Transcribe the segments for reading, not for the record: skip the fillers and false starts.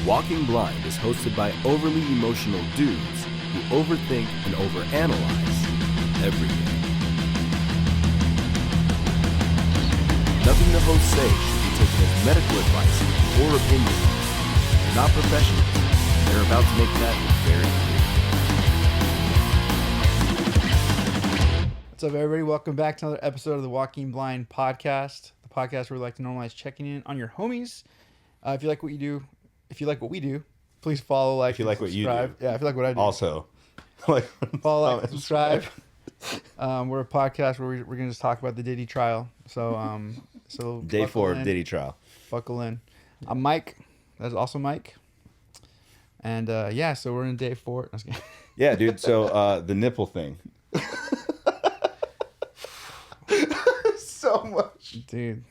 Walking Blind is hosted by overly emotional dudes who overthink and overanalyze everything. Nothing the hosts say should be taken as medical advice or opinion. They're not professionals. They're about to make that very clear. What's up, everybody? Welcome back to another episode of the Walking Blind podcast, the podcast where we like to normalize checking in on your homies. If you like what we do, please follow, like, if you like what subscribe. you do. Yeah, if you like what I do. Also, like, follow, like, subscribe. We're a podcast where we're gonna just talk about the Diddy trial. So Day 4 of Diddy trial. Buckle in. I'm Mike. That's also Mike. And so we're in day 4. Yeah, dude. So the nipple thing. So much, dude.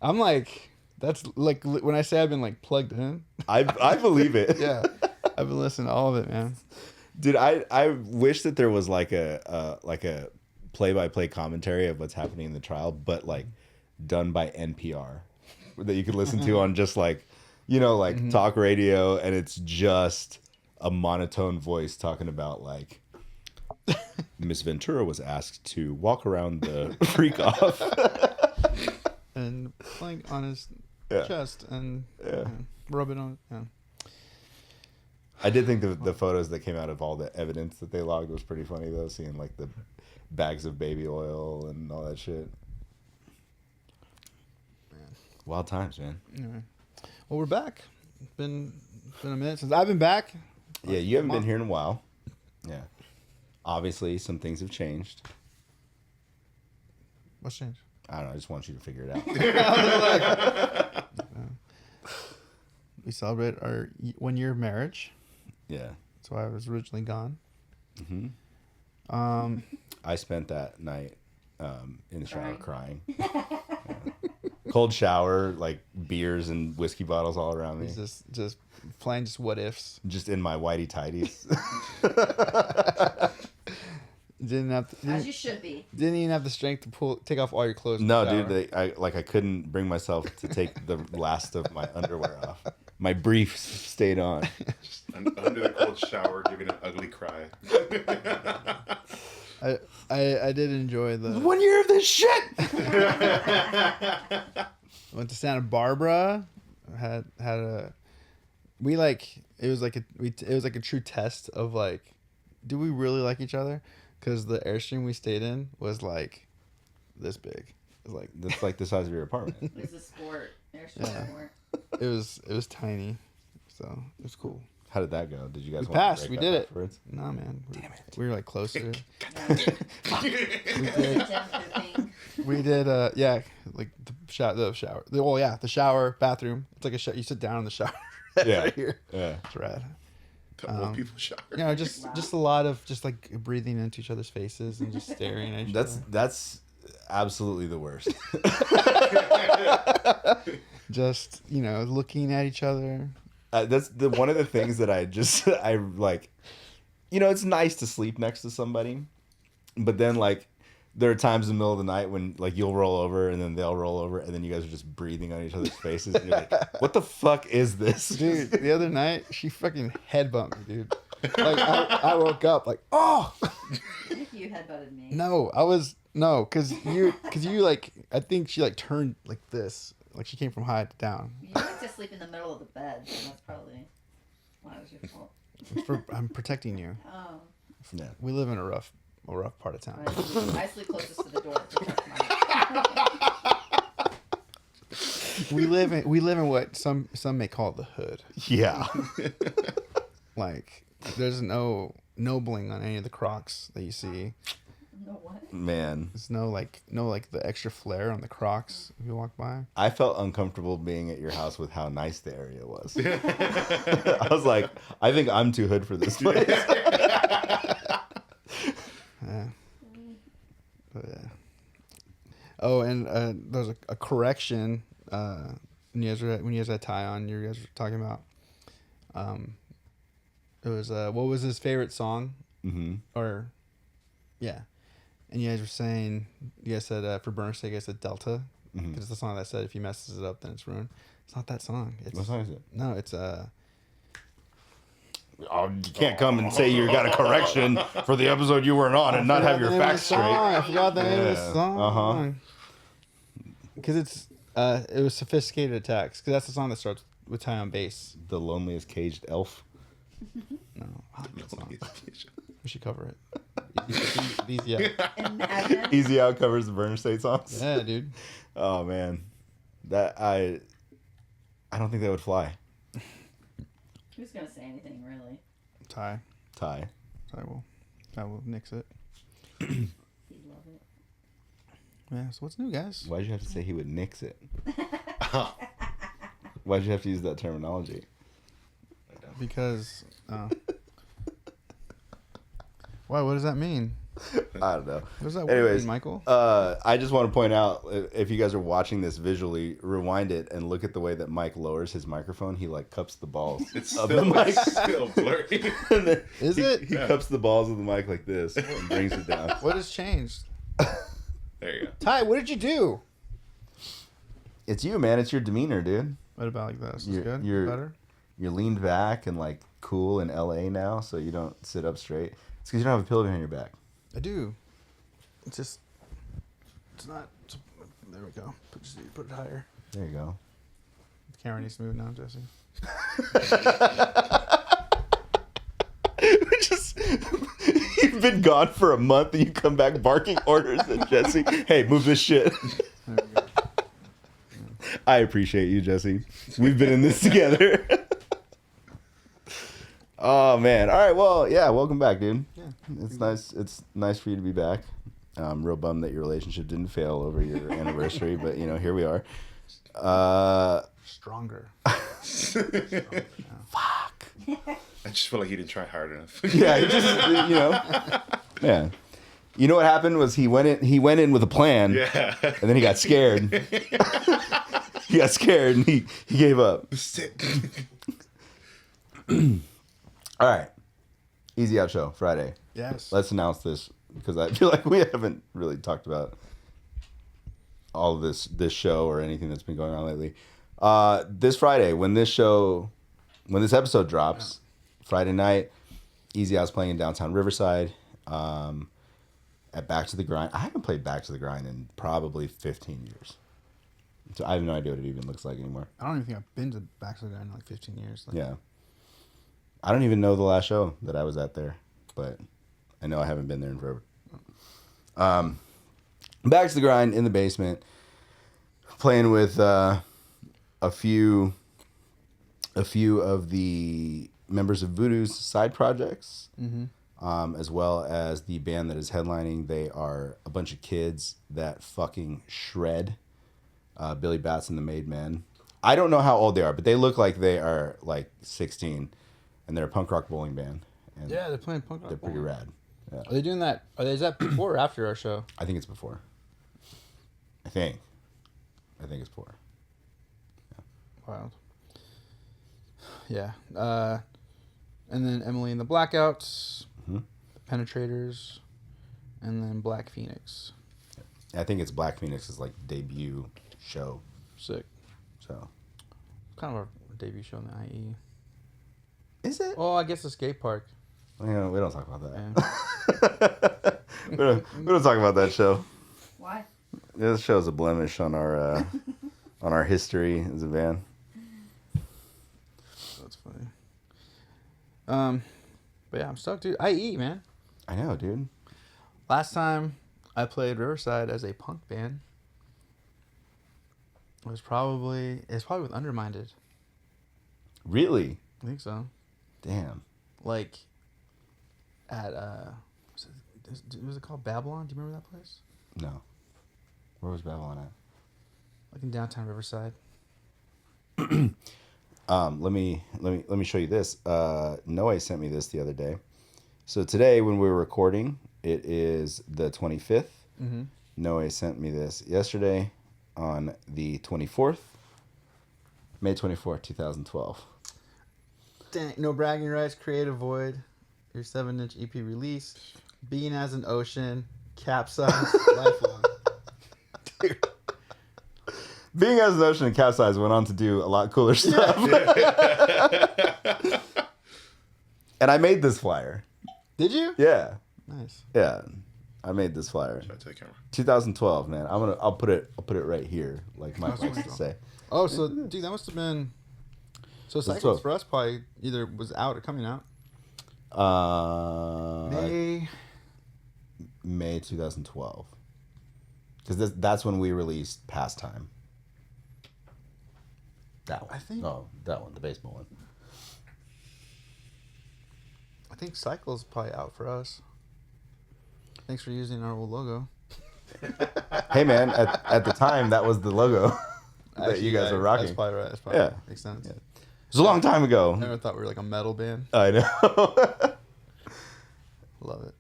I'm like, that's like when I say I've been like plugged in. I believe it. Yeah, I've been listening to all of it, man. Dude, I wish that there was like a play-by-play commentary of what's happening in the trial, but like done by NPR that you could listen to on just like, talk radio, and it's just a monotone voice talking about like Miss Ventura was asked to walk around the freak off and playing on his chest and rub it on. Yeah. I did think the photos that came out of all the evidence that they logged was pretty funny, though, seeing like the bags of baby oil and all that shit. Man. Wild times, man. Yeah. Well, we're back. It's been a minute since I've been back. Yeah, you haven't been here in a while. Yeah. Obviously, some things have changed. What's changed? I don't know. I just want you to figure it out. We celebrate our 1 year of marriage. Yeah. That's why I was originally gone. Mm-hmm. I spent that night in the shower crying. Yeah. Cold shower, like beers and whiskey bottles all around me. Just playing just what ifs. Just in my whitey tighties. As you should be. Didn't even have the strength to take off all your clothes. No, dude, I couldn't bring myself to take the last of my underwear off. My briefs stayed on. Under the cold shower, giving an ugly cry. I did enjoy the 1 year of this shit. Went to Santa Barbara. Had a it was like a true test of like, do we really like each other? Because the Airstream we stayed in was like this big. It was like that's like the size of your apartment. It's a sport. Airstream sport. It was tiny, so it was cool. How did that go? Did you guys we passed? We did it. Afterwards? Nah, man. Damn it. We were like closer. We did. Like the shower, bathroom. It's like a shower. You sit down in the shower. Right here. Yeah. It's rad. Couple of people shower. Just a lot of just like breathing into each other's faces and just staring at each other. That's absolutely the worst. Just looking at each other. That's one of the things that I like. It's nice to sleep next to somebody, but then like there are times in the middle of the night when like you'll roll over and then they'll roll over and then you guys are just breathing on each other's faces and you're like, what the fuck is this? Dude, the other night she fucking headbumped me, dude. Like I woke up like, oh. I think you headbutted me. No, because you like, I think she like turned like this, like she came from high to down. You like to sleep in the middle of the bed, so that's probably why it was your fault. I'm protecting you. Oh. Yeah. We live in a rough part of town. I sleep closest to the door to protect my... We live in what some may call the hood. Yeah. Like there's no bling on any of the Crocs that you see. No what? Man. There's no the extra flare on the Crocs if you walk by. I felt uncomfortable being at your house with how nice the area was. I was like, I think I'm too hood for this place. Yeah. But, yeah. Oh, and there was a correction when you guys had Ty on. You guys were talking about. It was what was his favorite song? Mm-hmm. Or, yeah, and you guys were saying, you guys said for Burner's sake, I said Delta, because it's the song that said if he messes it up, then it's ruined. It's not that song. It's, What song is it? No, it's Oh, you can't come and say you got a correction for the episode you weren't on and not have your facts straight. I forgot the name of the Yeah, song. Because it was Sophisticated Attacks. Because that's the song that starts with Ty on bass. The Loneliest Caged Elf. No, I like that song. We should cover it. Easy out. Imagine. Easy Out covers the Burner State songs. Yeah, dude. Oh man, I don't think that would fly. Who's gonna say anything really? Ty Ty. will nix it. He'd love it. Yeah. So what's new, guys? Why'd you have to say he would nix it? Why'd you have to use that terminology? Because. Why? What does that mean? I don't know. What does that Anyways, mean, Michael? I just want to point out, if you guys are watching this visually, rewind it and look at the way that Mike lowers his microphone. He like cups the balls It's of still, the mic. it's still blurry. And then Is he, it? He cups the balls of the mic like this and brings it down. What has changed? There you go. Ty, what did you do? It's you, man. It's your demeanor, dude. What about like this? Is You're- good? you're- Better? You're leaned back and like cool in LA now, so you don't sit up straight. It's because you don't have a pillow behind your back. I do. It's just. It's not. There we go. Put it higher. There you go. The camera needs to move now, Jesse. Just you've been gone for a month and you come back barking orders at Jesse. Hey, move this shit. There we go. I appreciate you, Jesse. We've been in this together. Oh man. All right. Well, yeah. Welcome back, dude. Yeah. It's nice. It's nice for you to be back. I'm real bummed that your relationship didn't fail over your anniversary, but you know, here we are. Stronger. Fuck. I just feel like he didn't try hard enough. Yeah, he just yeah. You know what happened was he went in with a plan, Yeah. and then he got scared. He got scared and he gave up. Sit. All right, Easy Out Show Friday. Yes. Let's announce this because I feel like we haven't really talked about all of this show or anything that's been going on lately. This Friday, when this episode drops, Friday night, Easy Out's playing in downtown Riverside at Back to the Grind. I haven't played Back to the Grind in probably 15 years. So I have no idea what it even looks like anymore. I don't even think I've been to Back to the Garden in like 15 years. Like, Yeah. I don't even know the last show that I was at there, but I know I haven't been there in forever. Back to the Grind in the basement, playing with a few of the members of Voodoo's side projects, as well as the band that is headlining. They are a bunch of kids that fucking shred. Billy Bats and the Made Men. I don't know how old they are, but they look like they are like 16, and they're a punk rock bowling band. And Yeah, they're playing punk rock. they're pretty rad. Yeah. Are they doing that? Is that before or after our show? I think it's before. I think it's before. Wild. Yeah. And then Emily and the Blackouts, Mhm. the Penetrators, and then Black Phoenix. I think it's Black Phoenix's like debut show. Sick. So Kind of our debut show in the IE. is it? Oh, I guess the skate park. We don't talk about that. Yeah. we don't talk about that show. Why? This show's a blemish on our history as a band. That's funny. But yeah, I'm stoked, dude. IE, man. I know, dude. Last time I played Riverside as a punk band, it was probably with Underminded. Really? I think so. Damn. Like at was it called Babylon? Do you remember that place? No. Where was Babylon at? Like in downtown Riverside. Let me show you this. Noe sent me this the other day. So today when we were recording, it is the 25th. Mm-hmm. Noe sent me this yesterday on the 24th, May 24th, 2012. Dang, No Bragging Rights, Creative Void, your 7-inch EP release, Being as an Ocean, Capsize, Lifelong. Being as an Ocean and Capsize went on to do a lot cooler stuff. And I made this flyer. Did you? Yeah. Nice. Yeah. I made this flyer. Should I take camera? 2012, man. I'll put it right here, like Mike likes to say. Oh, so dude, that must have been. So That's Cycles 12. for us probably either was out or coming out. May 2012. Because that's when we released Pastime. That one. I think- Oh, that one, the baseball one. I think Cycles probably out for us. Thanks for using our old logo. Hey, man, at the time, that was the logo that Actually, you guys yeah, were rocking. That's probably right. That's probably Yeah. makes sense. Yeah. It was a long time ago. I never thought we were like a metal band. I know. Love it.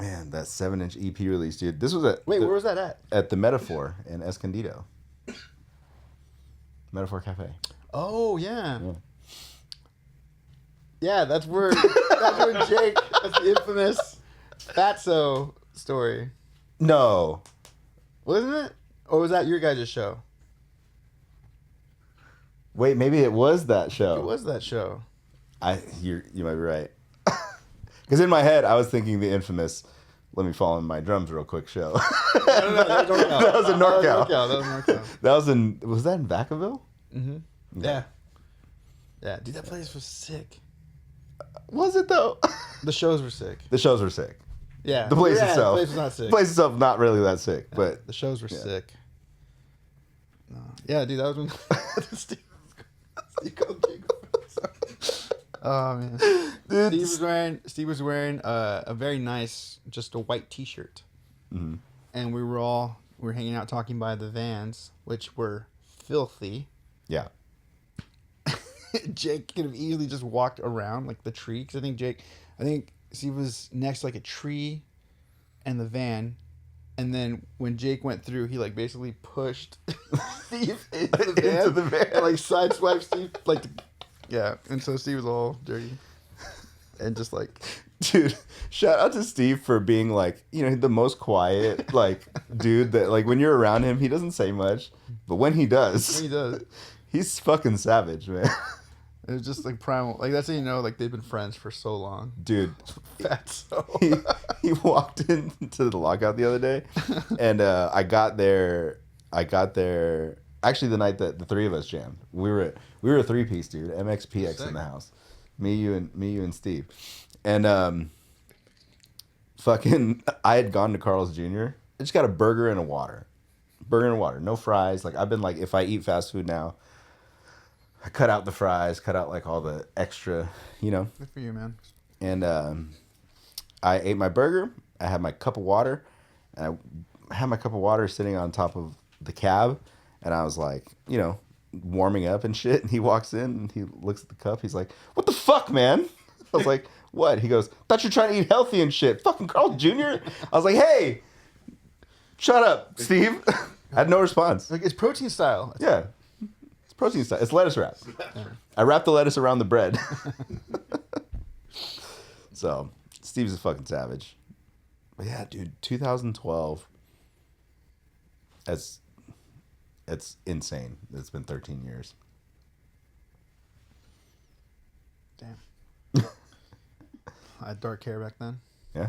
Man, that 7-inch EP release, dude. This was at Wait, where was that at? at the Metaphor in Escondido. Metaphor Cafe. Oh yeah. Yeah. Yeah, that's where Jake. That's the infamous Fatso story, No. wasn't it? Or was that your guys' show? Wait, maybe it was that show. It was that show. You might be right. Because in my head, I was thinking the infamous "Let me fall in my drums real quick" show. That was in NorCal. That was NorCal. Was that in Vacaville? Mm-hmm. Yeah. Yeah, dude, that place was sick. Was it though? The shows were sick. The shows were sick. Yeah. The place itself. The place was not sick. The place itself not really that sick, but The shows were Yeah. sick. No. Yeah, dude, that was when Steve Oh man. dude, Steve was wearing a very nice, just a white T-shirt, Mhm. and we were hanging out talking by the vans, which were filthy. yeah, Jake could have easily just walked around like the tree, because I think Steve was next to like a tree, and the van, and then when Jake went through, he like basically pushed Steve into the van, Into the van. and like sideswiped Steve like. Yeah, and so Steve was all dirty, and just like, dude. Shout out to Steve for being like, the most quiet like dude that like when you're around him, he doesn't say much, but when he does, he does. he's fucking savage, man. It was just like primal. Like that's how you know, like they've been friends for so long. Dude, Fatso. he walked into the lockout the other day, and I got there. Actually, the night that the three of us jammed, we were a 3-piece, dude. MXPX Sick. in the house, me, you, and Steve, and fucking, I had gone to Carl's Jr. I just got a burger and a water, no fries. Like I've been like, if I eat fast food now, I cut out the fries, cut out like all the extra, Good for you, man. and I ate my burger. I had my cup of water, and I had my cup of water sitting on top of the cab, and I was like, warming up and shit. And he walks in and he looks at the cup. He's like, "What the fuck, man?" I was like, "What?" He goes, "Thought you're trying to eat healthy and shit." Fucking Carl Jr. I was like, "Hey, shut up, Steve." I had no response. Like it's protein style. Yeah, it's protein style. It's lettuce wrap. I wrapped the lettuce around the bread. So Steve's a fucking savage. But yeah, dude, 2012. It's insane. It's been 13 years. Damn. I had dark hair back then. Yeah.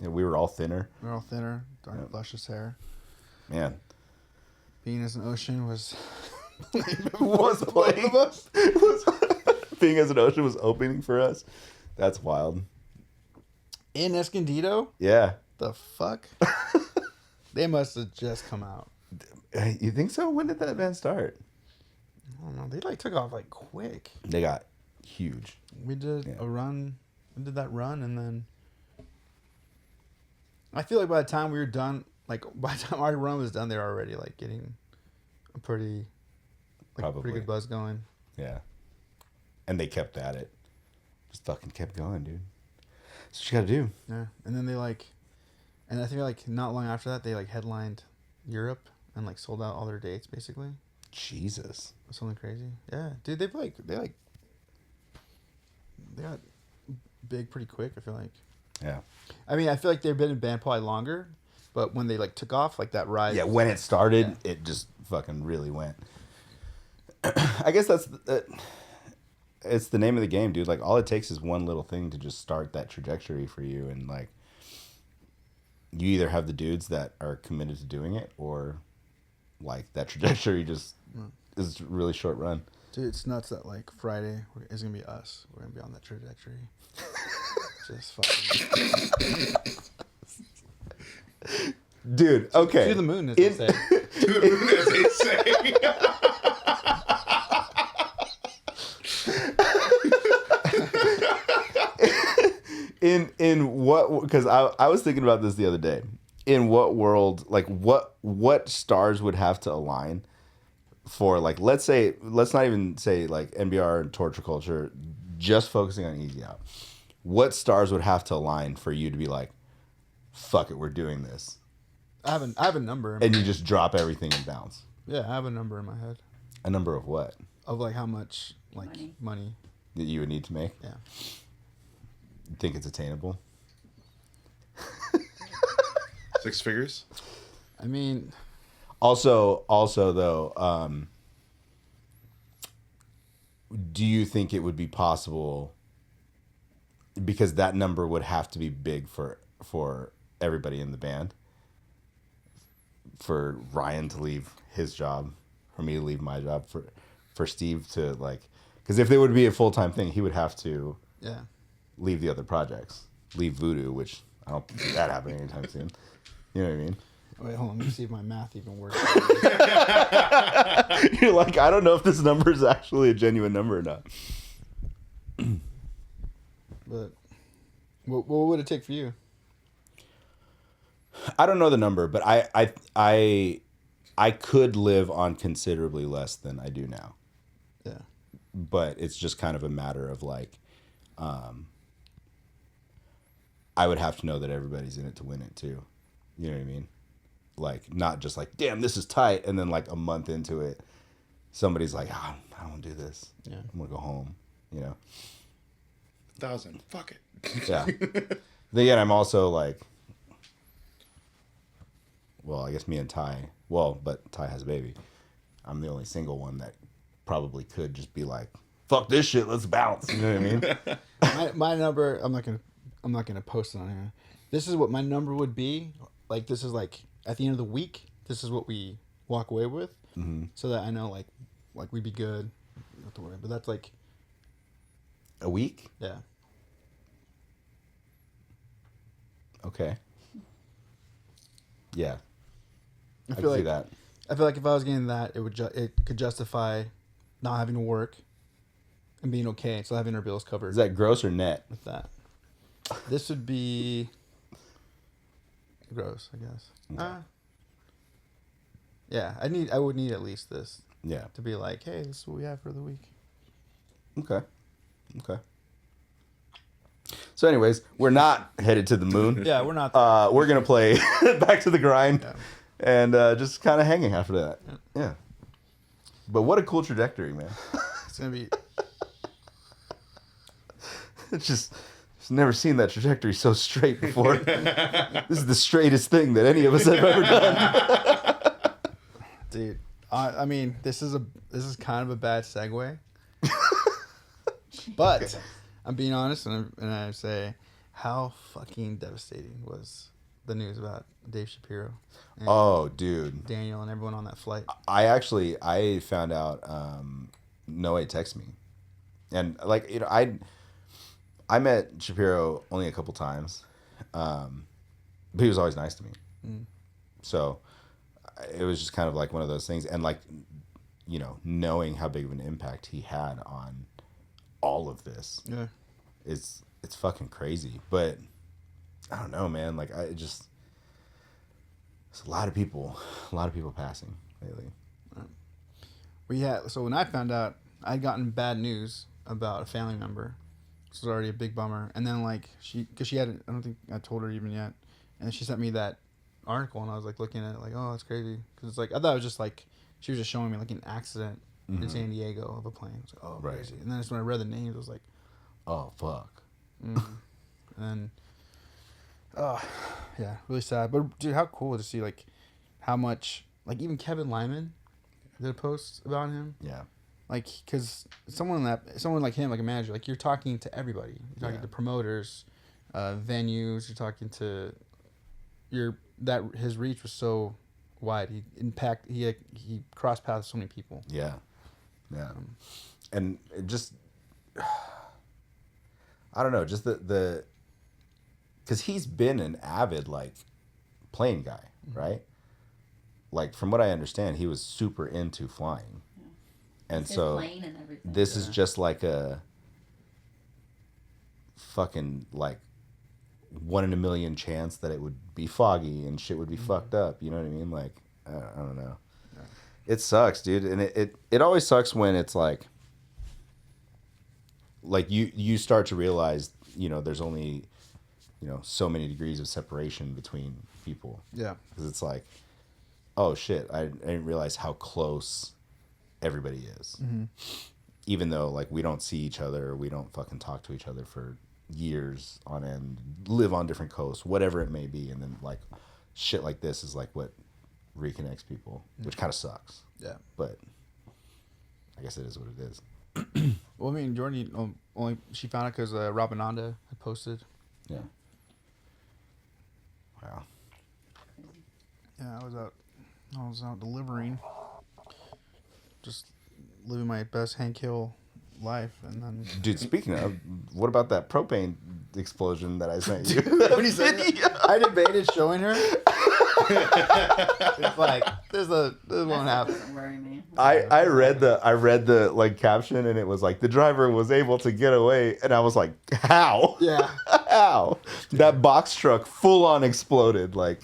Yeah, we were all thinner. We were all thinner, dark, Yep. luscious hair. Man. Being as an ocean was. Was playing us. Being as an ocean was opening for us. That's wild. In Escondido? Yeah. The fuck? They must have just come out. You think so? When did that band start? I don't know. They like took off like quick. They got huge. We did Yeah. a run. We did that run, and then I feel like by the time we were done, like by the time our run was done, they were already like getting a pretty Probably. good buzz going. Yeah. And they kept at it. Just fucking kept going, dude. That's what you gotta do. Yeah, and then and I think like not long after that, they like headlined Europe and like sold out all their dates basically. Jesus. Something crazy. Yeah, dude, they got big pretty quick. I feel like. Yeah. I mean, I feel like they've been in band probably longer, But when they like took off, like that ride. Yeah, when it started, it just fucking really went. I guess it's the name of the game, dude. Like, all it takes is one little thing to just start that trajectory for you, and like, you either have the dudes that are committed to doing it, or like that trajectory just is a really short run. Dude, it's nuts that like Friday is gonna be us. We're gonna be on that trajectory. Just fucking. Dude, okay. To the moon, as they say. As they say. In what? Because I was thinking about this the other day. In what world, like what stars would have to align for, like, let's not even say like NBR and torture culture, just focusing on Easy Out. What stars would have to align for you to be like, fuck it, we're doing this? I have a number. And you just drop everything and bounce. Yeah, I have a number in my head A number of what? of like how much like money. That you would need to make? Yeah. You think it's attainable? 6 figures? I mean, Also though, do you think it would be possible, because that number would have to be big for everybody in the band, for Ryan to leave his job, for me to leave my job, for Steve to, like, because if there would be a full-time thing, he would have to leave the other projects, leave Voodoo, which I don't see that happening anytime soon. You know what I mean? wait, hold on. Let me see if my math even works. You're like, I don't know if this number is actually a genuine number or not. But what would it take for you? I don't know the number, but I could live on considerably less than I do now. Yeah. But it's just kind of a matter of like, I would have to know that everybody's in it to win it too. You know what I mean? Like, not just like, damn, this is tight, and then like a month into it, somebody's like, I don't want to do this. Yeah. I'm gonna go home. You know? 1,000. Fuck it. Yeah. Then again, I'm also like, well, I guess me and Ty. Well, but Ty has a baby. I'm the only single one that probably could just be like, fuck this shit, let's bounce. You know what I mean? my number. I'm not gonna post it on here. This is what my number would be. Like, this is like at the end of the week. This is what we walk away with, so that I know like we'd be good. Not have to worry. But that's like A week? yeah. Okay. Yeah. I feel can see like that. I feel like if I was getting that, it could justify not having to work and being okay, and still having our bills covered. Is that gross or net? with that? This would be gross, I guess. Okay. Yeah, I would need at least this Yeah. to be like, hey, this is what we have for the week. Okay. Okay. So, anyways, we're not headed to the moon. Yeah, we're not. We're gonna play Back to the Grind, Yeah. and just kind of hanging after that. Yeah. But what a cool trajectory, man. It's gonna be. It's just never seen that trajectory so straight before. This is the straightest thing that any of us have ever done. Dude, I mean, this is kind of a bad segue, but I'm being honest, and I say, how fucking devastating was the news about Dave Shapiro? And Oh, dude. Daniel and everyone on that flight. I found out. Noe texted me, and like, you know, I met Shapiro only a couple times, but he was always nice to me. So it was just kind of like one of those things, and like, you know, knowing how big of an impact he had on all of this, Yeah. it's fucking crazy. But I don't know, man. Like, there's a lot of people passing lately. So when I found out, I'd gotten bad news about a family member. This was already a big bummer. And then like because she hadn't, I don't think I told her even yet. And then she sent me that article, and I was like looking at it like, oh, that's crazy. Because it's like, I thought it was just like, she was just showing me like an accident in San Diego of a plane. I was like, oh, Right. crazy. And then just when I read the names, I was like, Oh, fuck. and then, Yeah, really sad. But dude, how cool to see like how much like even Kevin Lyman did a post about him. Yeah. Like, cause someone like him, like a manager, like you're talking to everybody. You're talking to promoters, venues. You're talking to his reach was so wide. He crossed paths with so many people. Yeah. Yeah. And it just, I don't know, just the because he's been an avid like plane guy, right? Like from what I understand, he was super into flying, and His so plane and everything. this is just like a fucking like 1 in a million chance that it would be foggy and shit would be fucked up. You know what I mean? Like I don't know. It sucks, dude, and it always sucks when it's like you start to realize, you know, there's only, you know, so many degrees of separation between people. Yeah. Because it's like, oh shit, I didn't realize how close everybody is. Mm-hmm. Even though like we don't see each other, we don't fucking talk to each other for years on end, live on different coasts, whatever it may be, and then like shit like this is like what reconnects people, which kind of sucks. Yeah. But I guess it is what it is. Well, I mean, Jordan only she found it because Robinanda had posted. Yeah. Wow. Yeah, I was out delivering, just living my best Hank Hill life, and then. Dude, speaking of, what about that propane explosion that I sent you? When he said that, I debated showing her. It's like this won't happen. Doesn't worry me. I read the like caption, and it was like the driver was able to get away, and I was like, how? Yeah. How? That box truck full on exploded. Like,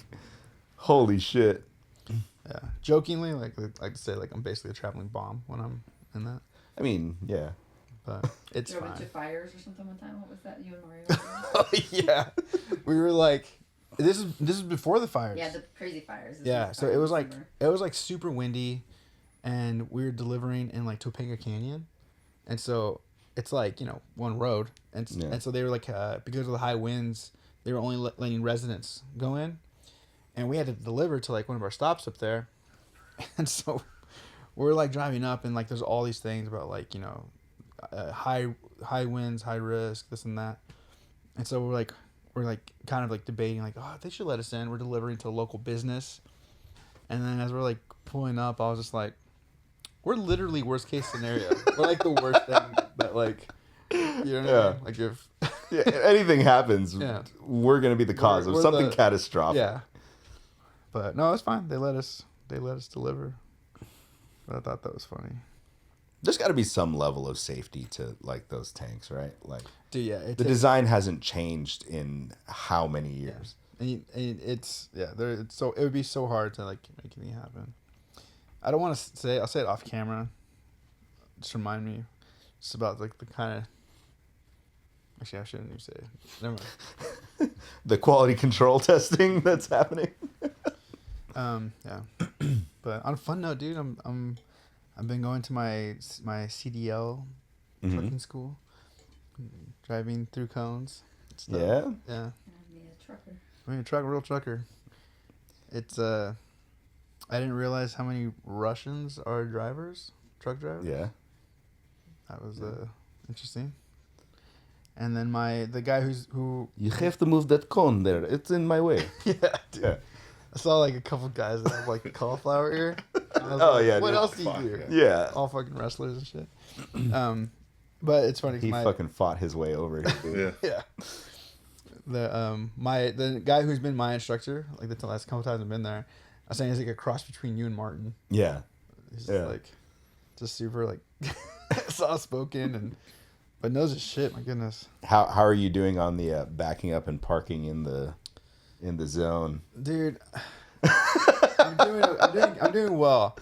holy shit. Yeah. Jokingly, like to say, like I'm basically a traveling bomb when I'm in that, I mean, yeah. but it's Drove fine. into fires or something one time. What was that? You and Mario? Oh yeah, we were like, this is before the fires. Yeah, the crazy fires. This Yeah, was so fire it was in like December. super windy, and we were delivering in like Topanga Canyon, and so it's like, you know, one road, and so they were like because of the high winds, they were only letting residents go in, and we had to deliver to like one of our stops up there, and so we're like driving up, and like there's all these things about like, you know, high winds, high risk, this and that, and so we're like kind of like debating like, oh, they should let us in. We're delivering to a local business, and then as we're like pulling up, I was just like, we're literally worst case scenario. We're like the worst thing that like, you know what I mean? Like if If anything happens, Yeah. we're gonna be the cause of We're something the- catastrophic. yeah, but no, it's fine. They let us deliver. But I thought that was funny. There's got to be some level of safety to like those tanks, right? Like Dude, yeah, the design hasn't changed in how many years? and it's so it would be so hard to like make anything happen. I don't want to say. I'll say it off camera. Just remind me, just about like the kind of. Actually, I shouldn't even say it. Never mind. The quality control testing that's happening. Yeah. But on a fun note, dude, I've been going to my CDL trucking school, driving through cones. Stuff. Yeah. Yeah. I'd be a trucker. I mean, real trucker. It's I didn't realize how many Russians are truck drivers. Yeah. That was interesting. And then the guy who You have to move that cone there. It's in my way. yeah, dude. Yeah. I saw like a couple guys that have like cauliflower ear. And I was Oh, like, yeah, what dude. else do you Fuck, do? yeah. Yeah. All fucking wrestlers and shit. But it's funny. 'cause He fucking fought his way over here. Dude. Yeah. yeah. The guy who's been my instructor, like the last couple times I've been there, I was saying he's like a cross between you and Martin. Yeah. He's Yeah. just like, just super like soft spoken but knows his shit. My goodness, How are you doing on the backing up and parking in the zone? dude. I'm doing well.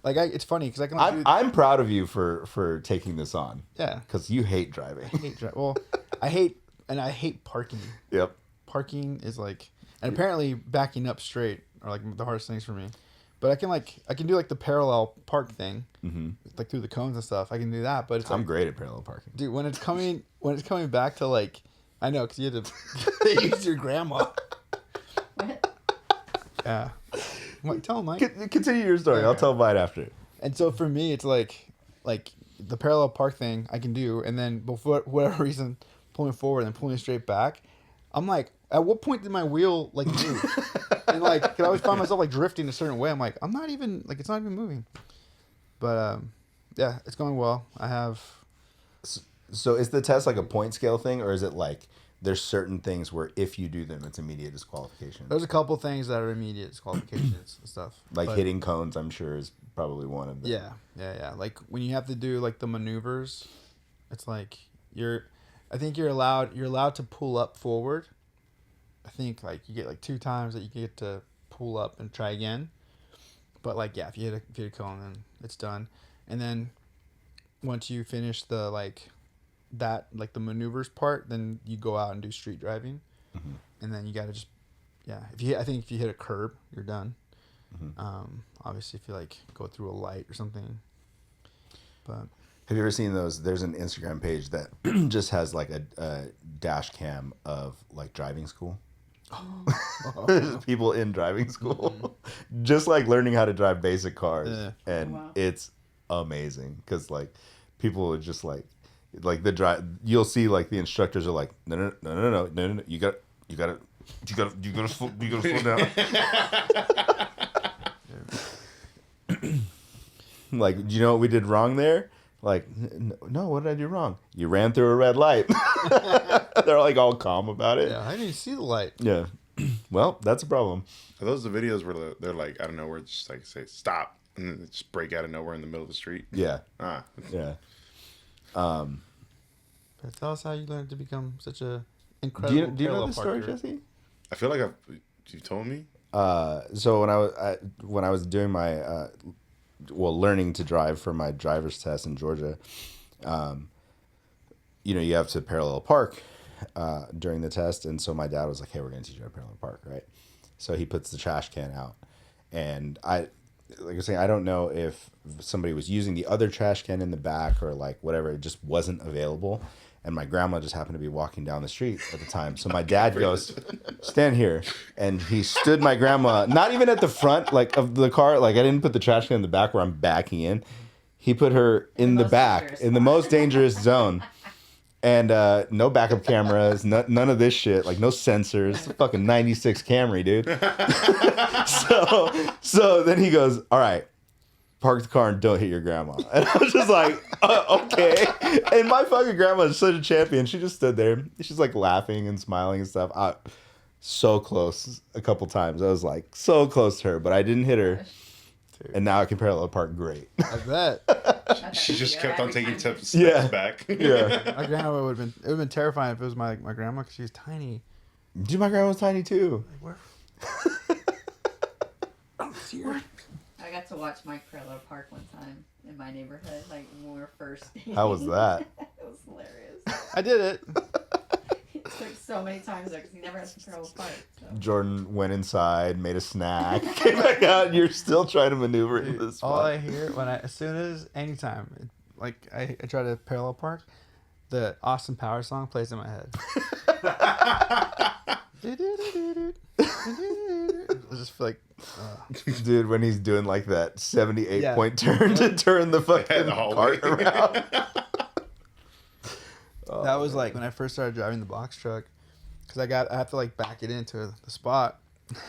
Like it's funny because I can. I'm proud of you for taking this on. Yeah. Because you hate driving. I hate parking. Yep. Parking is like, and apparently backing up straight are like the hardest things for me. But I can do like the parallel park thing, like through the cones and stuff. I can do that, but it's I'm like, great at parallel parking. dude, when it's coming back to like, I know because you had to they use your grandma. Yeah. I'm like, tell him, Mike. Continue your story. I'll tell mine after. And so for me, it's like the parallel park thing I can do, and then before whatever reason, pulling forward and pulling straight back. I'm like, at what point did my wheel like move? And like, 'cause I always find myself like drifting a certain way. I'm like, I'm not even like, it's not even moving. But yeah, it's going well. I have. So is the test like a point scale thing, or is it like there's certain things where if you do them, it's immediate disqualification? There's a couple things that are immediate disqualifications and stuff. Like but, hitting cones, I'm sure is probably one of them. Yeah. Like when you have to do like the maneuvers, it's like I think you're allowed to pull up forward. I think like you get like 2 times that you get to pull up and try again. But like if you hit a cone, then it's done. And then once you finish the the maneuvers part, then you go out and do street driving. Mm-hmm. And then you got to just I think if you hit a curb, you're done. Mm-hmm. Obviously if you like go through a light or something. But have you ever seen those? There's an Instagram page that just has like a dash cam of like driving school. People in driving school, just like learning how to drive basic cars, and it's amazing because like people are just like the drive. You'll see like the instructors are like, no, you got to slow down. Like, do you know what we did wrong there? Like, no, what did I do wrong? You ran through a red light. They're like all calm about it. Yeah, I didn't even see the light. Yeah. Well, that's a problem. Are those the videos where they're like, I don't know, where it's just like say stop and then it just break out of nowhere in the middle of the street? Yeah. Yeah. But tell us how you learned to become such a incredible. Do you know the story, Jesse? I feel like you told me. So when I was doing my learning to drive for my driver's test in Georgia, you have to parallel park during the test, and so my dad was like, "Hey, we're gonna teach you how to parallel park, right?" So he puts the trash can out, and like I was saying, I don't know if somebody was using the other trash can in the back or like whatever, it just wasn't available. And my grandma just happened to be walking down the street at the time. So my dad goes, stand here. And he stood my grandma, not even at the front like of the car. Like I didn't put the trash can in the back where I'm backing in. He put her in the back, in the most dangerous zone. And no backup cameras, none of this shit. Like no sensors. Fucking 96 Camry, dude. So then he goes, all right. Park the car and don't hit your grandma. And I was just like, okay. And my fucking grandma is such a champion. She just stood there. She's like laughing and smiling and stuff. So close a couple times. I was like so close to her, but I didn't hit her. And now I can parallel park great. I bet. She just kept on taking steps back. Yeah. My grandma would have been terrifying if it was my grandma because she's tiny. Dude, my grandma was tiny too. Like, where? Oh, see her. I got to watch Mike parallel park one time in my neighborhood, like when we were first. How was that? It was hilarious. I did it. It took so many times because he never had to parallel park. So. Jordan went inside, made a snack, came back out, and you're still trying to maneuver in this spot. All I hear anytime, like I try to parallel park, the Austin Powers song plays in my head. I just feel like, dude, when he's doing like that 78-point turn to turn the fucking cart around. That was like when I first started driving the box truck, because I have to like back it into the spot,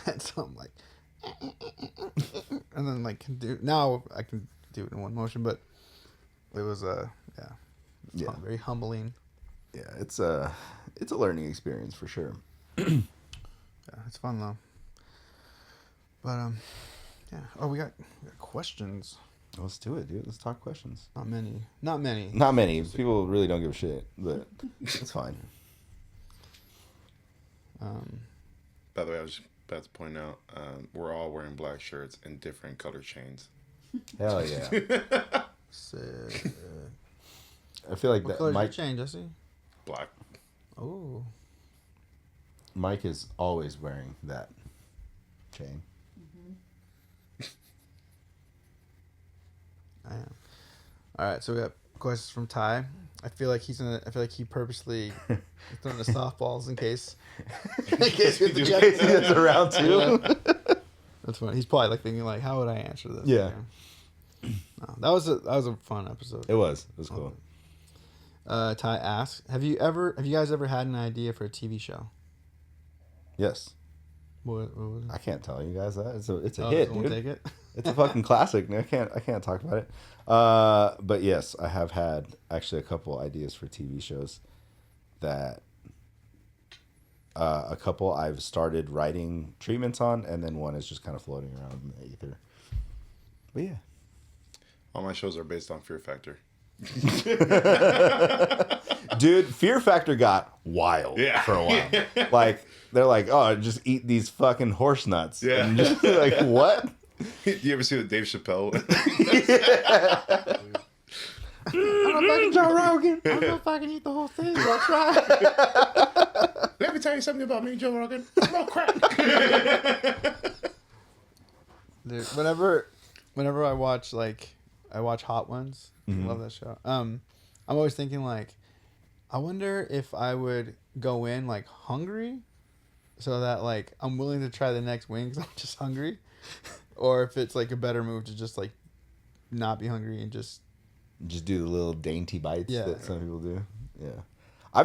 and so I'm like, and then like now I can do it in one motion, but it was very humbling. Yeah, it's a learning experience for sure. Yeah, it's fun though. But yeah. Oh, we got questions. Let's do it, dude. Let's talk questions. Not many. Not many. People really don't give a shit, but it's fine. By the way, I was just about to point out, we're all wearing black shirts and different color chains. Hell yeah. Sick. I feel like What that color's your Mike chain, Jesse? Black. Oh. Mike is always wearing that chain. I am. All right, so we got questions from Ty. I feel like he purposely throwing the softballs in case we have to In check case he is around too. That's funny. He's probably like thinking like, how would I answer this? Yeah. No, that was a fun episode. It was cool. Ty asks, have you guys ever had an idea for a TV show? Yes. What was it? I can't tell you guys that. It's a Oh, hit, someone dude. take it? It's a fucking classic. I can't talk about it. But yes, I have had actually a couple ideas for TV shows that a couple I've started writing treatments on, and then one is just kind of floating around in the ether. But yeah. All my shows are based on Fear Factor. Dude, Fear Factor got wild for a while. Like, they're like, oh, just eat these fucking horse nuts. Yeah. And just like, what? You ever see the Dave Chappelle? I'm not fucking Joe Rogan. I'm not fucking eat the whole thing. I'll try. Let me tell you something about me, Joe Rogan. Smoke crack. Dude, whenever I watch Hot Ones, I love that show. I'm always thinking like, I wonder if I would go in like hungry, so that like I'm willing to try the next wing because I'm just hungry, or if it's like a better move to just like not be hungry and just do the little dainty bites Yeah. that some people do. Yeah. I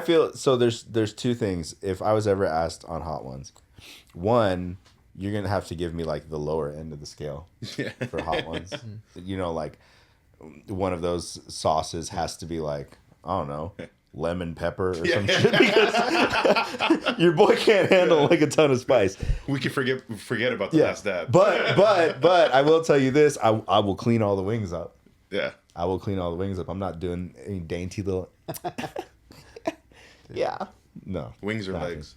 feel so there's two things. If I was ever asked on Hot Ones, one, you're going to have to give me like the lower end of the scale for Hot Ones. You know, like one of those sauces has to be like, I don't know, lemon pepper or some shit, because your boy can't handle like a ton of spice. We can forget about the last dab. But I will tell you this, I will clean all the wings up. Yeah. I will clean all the wings up. I'm not doing any dainty little. Yeah. No. Wings or not legs?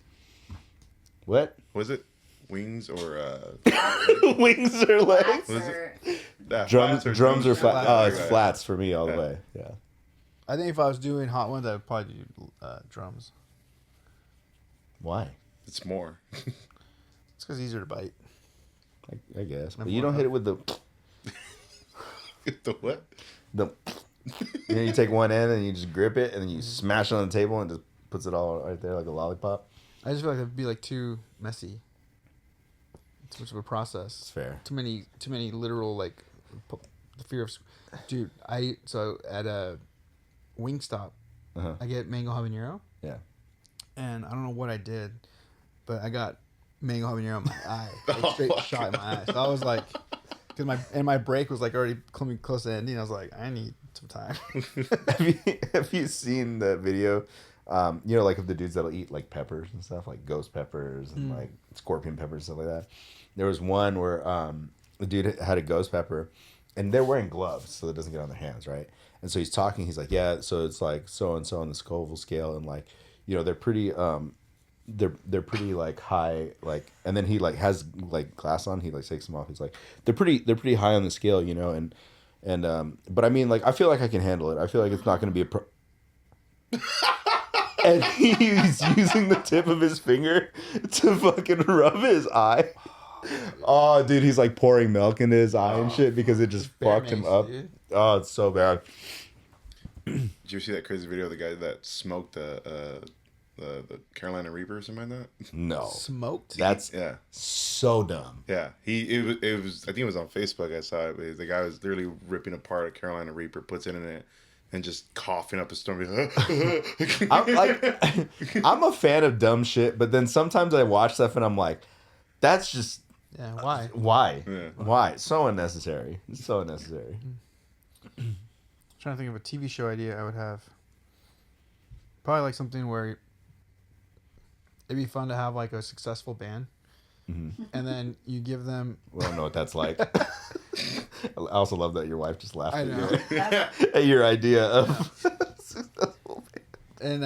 What? Was it wings or Wings or legs? Was Or- Drums or flat. Oh, it's Right. flats for me all the way. Yeah. I think if I was doing Hot Ones, I would probably do drums. Why? It's more. It's because it's easier to bite. I guess. But I'm you don't more hit it with the. The what? You take one end and you just grip it and then you smash it on the table and just puts it all right there like a lollipop. I just feel like it'd be like too messy. Too much of a process. It's fair. Too many literal like the fear of. Dude, so at a Wingstop, Uh-huh. I get mango habanero, Yeah. and I don't know what I did, but I got mango habanero in my eye, like straight shot in my eye. So I was like, because my break was like already coming close to ending. I was like, I need some time. Have you seen the video? You know, like of the dudes that'll eat like peppers and stuff, like ghost peppers and like scorpion peppers and stuff like that. There was one where the dude had a ghost pepper, and they're wearing gloves so it doesn't get on their hands, right? And so he's talking. He's like, yeah, so it's like so and so on the Scoville scale, and like, you know, they're pretty they're pretty like high, like, and then he like has like glass on. He like takes them off. He's like, they're pretty high on the scale, you know, and but I mean, like, I feel like I can handle it. I feel like it's not going to be a and he's using the tip of his finger to fucking rub his eye. Oh, dude, he's like pouring milk into his eye and shit because it just fucked him up. Dude. Oh, it's so bad. Did you see that crazy video of the guy that smoked the Carolina Reaper or something like that? No. Smoked. That's Yeah. so dumb. Yeah. It was I think it was on Facebook I saw it, but the guy was literally ripping apart a Carolina Reaper, puts it in it, and just coughing up a storm. I'm like, I'm a fan of dumb shit, but then sometimes I watch stuff and I'm like, that's just Yeah. Why? why? Yeah. Why? So unnecessary. It's so unnecessary. I'm trying to think of a TV show idea I would have. Probably like something where it'd be fun to have like a successful band, and then you give them. We don't know what that's like. I also love that your wife just laughed I at, know. at your idea of successful. And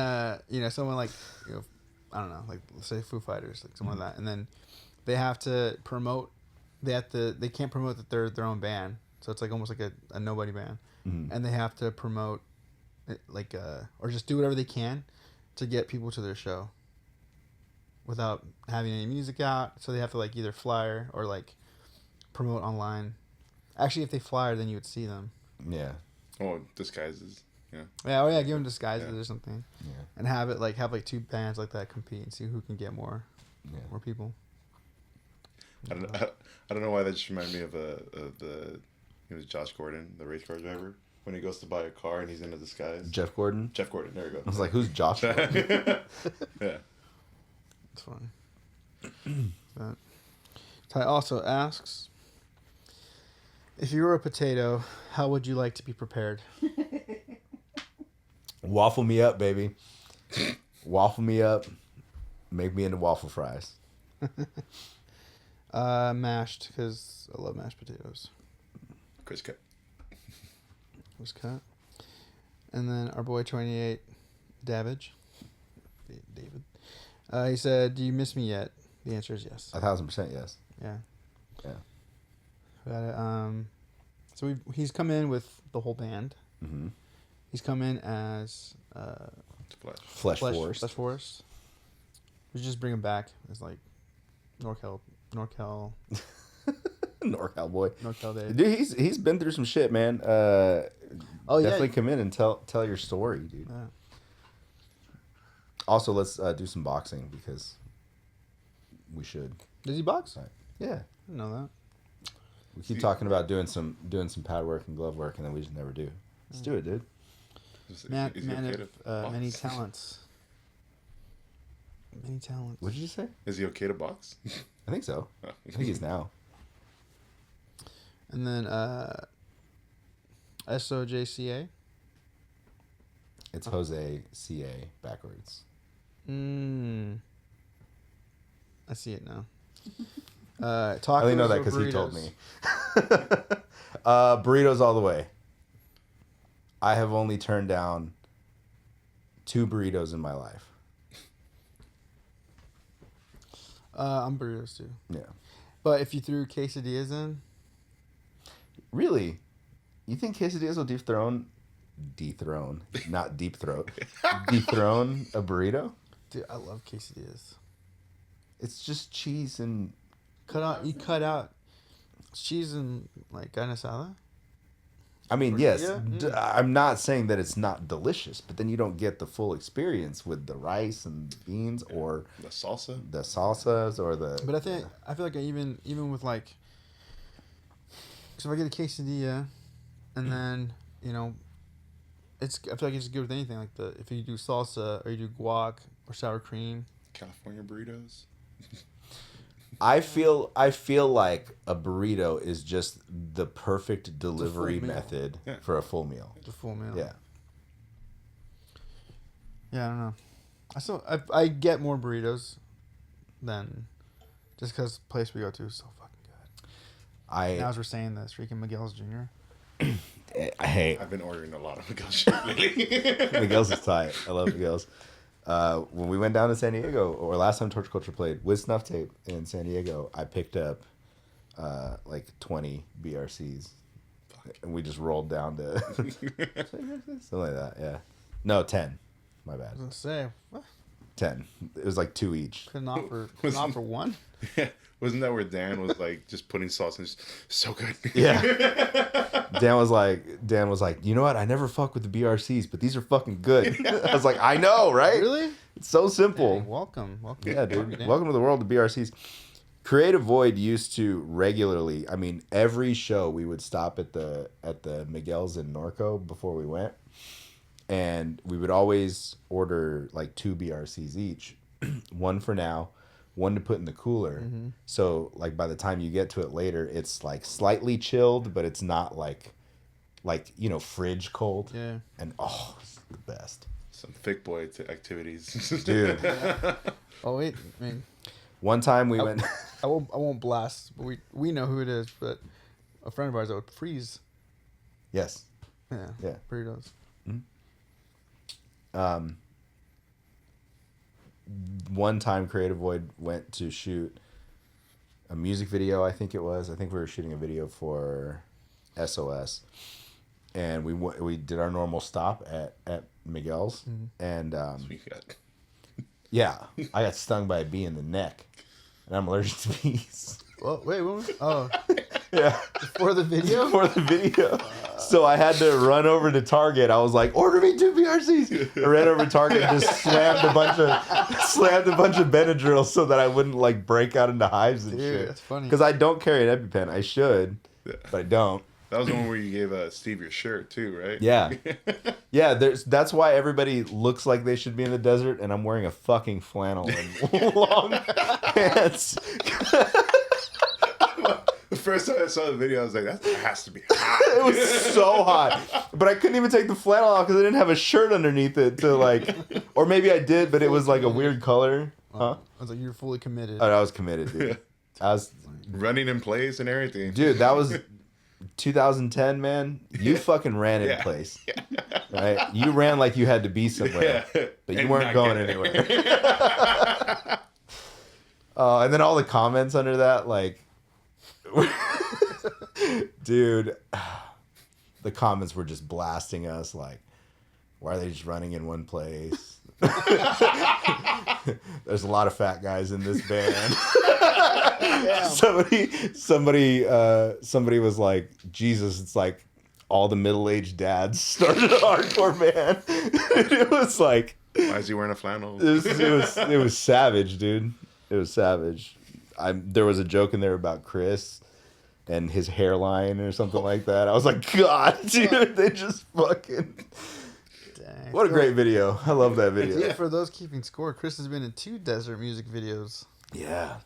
you know, someone like, you know, I don't know, like let's say Foo Fighters, like someone like that, and then they have to promote. They can't promote that they're their own band, so it's like almost like a nobody band, and they have to promote, it like or just do whatever they can to get people to their show. Without having any music out, so they have to like either flyer or like promote online. Actually, if they flyer, then you would see them. Yeah. Oh, disguises. Yeah. Yeah, oh yeah, give them disguises Yeah. or something, Yeah. and have like two bands like that compete and see who can get more people. I don't know why that just reminded me of the it was Josh Gordon, the race car driver, when he goes to buy a car and he's in a disguise. Jeff Gordon. Jeff Gordon. There you go. I was like, who's Josh Gordon? Yeah. It's funny. But Ty also asks, if you were a potato, how would you like to be prepared? Waffle me up, baby. Waffle me up. Make me into waffle fries. Mashed, because I love mashed potatoes. Chris Cut. Was cut. And then our boy 28, David. He said, "Do you miss me yet?" The answer is yes. 1,000% yes. Yeah. Yeah. So he's come in with the whole band. Mm-hmm. He's come in as Flesh Force. Flesh Force. We should just bring him back as like NorCal NorCal boy. Dave. Dude, he's been through some shit, man. Definitely come in and tell your story, dude. Yeah. Also, let's do some boxing because we should. Does he box? Right. Yeah. I didn't know that. We keep talking about doing some pad work and glove work, and then we just never do. Let's do it, dude. Man Is he okay of to box? many talents. Many talents. What did you say? Is he okay to box? I think so. I think he's now. And then SOJCA. It's Jose CA backwards. I see it now. Tacos I only know that or because he told burritos? me. Burritos all the way. I have only turned down 2 burritos in my life. I'm burritos too. Yeah. But if you threw quesadillas in, Really? You think quesadillas will dethrone, not deep throat, dethrone a burrito? dude, I love quesadillas. It's just cheese and... You cut out cheese and like carne asada. I mean, yes, Yeah. I'm not saying that it's not delicious, but then you don't get the full experience with the rice and the beans or The salsa? the salsas or the... But I feel like even with like, so if I get a quesadilla, and then I feel like it's good with anything like if you do salsa or you do guac or sour cream. California burritos? I feel like a burrito is just the perfect delivery meal. method Yeah. for a full meal. The full meal. Yeah. Yeah, I don't know. I get more burritos than just because the place we go to is so fucking good. Now as we're saying this, freaking Miguel's Jr. Hey, I've been ordering a lot of Miguel shit lately. Miguel's is tight. I love Miguel's. When we went down to San Diego, or last time Torch Culture played with Snuff Tape in San Diego, I picked up like 20 BRCs. And we just rolled down to something like that. Yeah. No, 10. My bad. I was gonna say, what? 10. It was like 2 each. Couldn't offer one. Yeah. Wasn't that where Dan was like just putting sauce and just so good? Yeah. Dan was like, you know what? I never fuck with the BRCs, but these are fucking good. I was like, I know, right? Really? It's so simple. Dang, welcome. Yeah, dude. Welcome to the world of BRCs. Creative Void used to regularly, I mean, every show we would stop at the Miguel's in Norco before we went. And we would always order like 2 BRCs each. One for now, one to put in the cooler. Mm-hmm. So like by the time you get to it later, it's like slightly chilled, but it's not like fridge cold. Yeah. And it's the best. Some thick boy activities. Dude. Oh wait, I mean, One time we went I won't blast, but we know who it is, but a friend of ours that would freeze. Yes. Yeah. Burritos. One time Creative Void went to shoot a music video, I think it was. I think we were shooting a video for SOS. And we did our normal stop at Miguel's. And We got yeah, I got stung by a bee in the neck. And I'm allergic to bees. Well, wait, what was? Oh, Yeah. for the video. For the video. So I had to run over to Target. I was like, order me 2 PRCs. I ran over to Target and just slammed a bunch of Benadryl so that I wouldn't like break out into hives and Dude, shit. that's funny. Because I don't carry an EpiPen. I should, but I don't. That was the one where you gave Steve your shirt too, right? Yeah. Yeah, that's why everybody looks like they should be in the desert, and I'm wearing a fucking flannel and long pants. The first time I saw the video, I was like, that has to be hot. It was so hot. But I couldn't even take the flannel off because I didn't have a shirt underneath it to like, or maybe I did, but it was like a weird color. Huh? I was like, you're fully committed. Oh, I was committed, dude. I was, Running in place and everything. dude, that was 2010, man. You fucking ran in Yeah. place. Right? You ran like you had to be somewhere, Yeah. but you And weren't not going get anywhere. And then all the comments under that, like, dude, the comments were just blasting us. Like, why are they just running in one place? There's a lot of fat guys in this band. Somebody was like, Jesus, it's like all the middle-aged dads started a hardcore band. It was like, Why is he wearing a flannel? it was savage, dude. It was savage. There was a joke in there about Chris and his hairline or something like that. I was like, God, dude, they just fucking. Dang. What a great video. I love that video. Yeah, for those keeping score, Chris has been in 2 desert music videos. Yeah.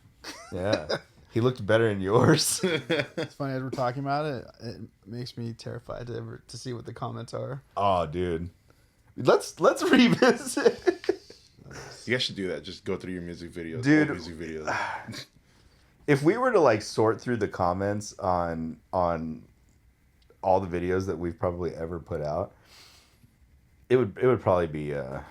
Yeah. He looked better in yours. It's funny as we're talking about it. It makes me terrified to see what the comments are. Oh, dude. Let's revisit. You guys should do that. Just go through your music videos. Dude. Old music videos. If we were to like sort through the comments on all the videos that we've probably ever put out, it would probably be a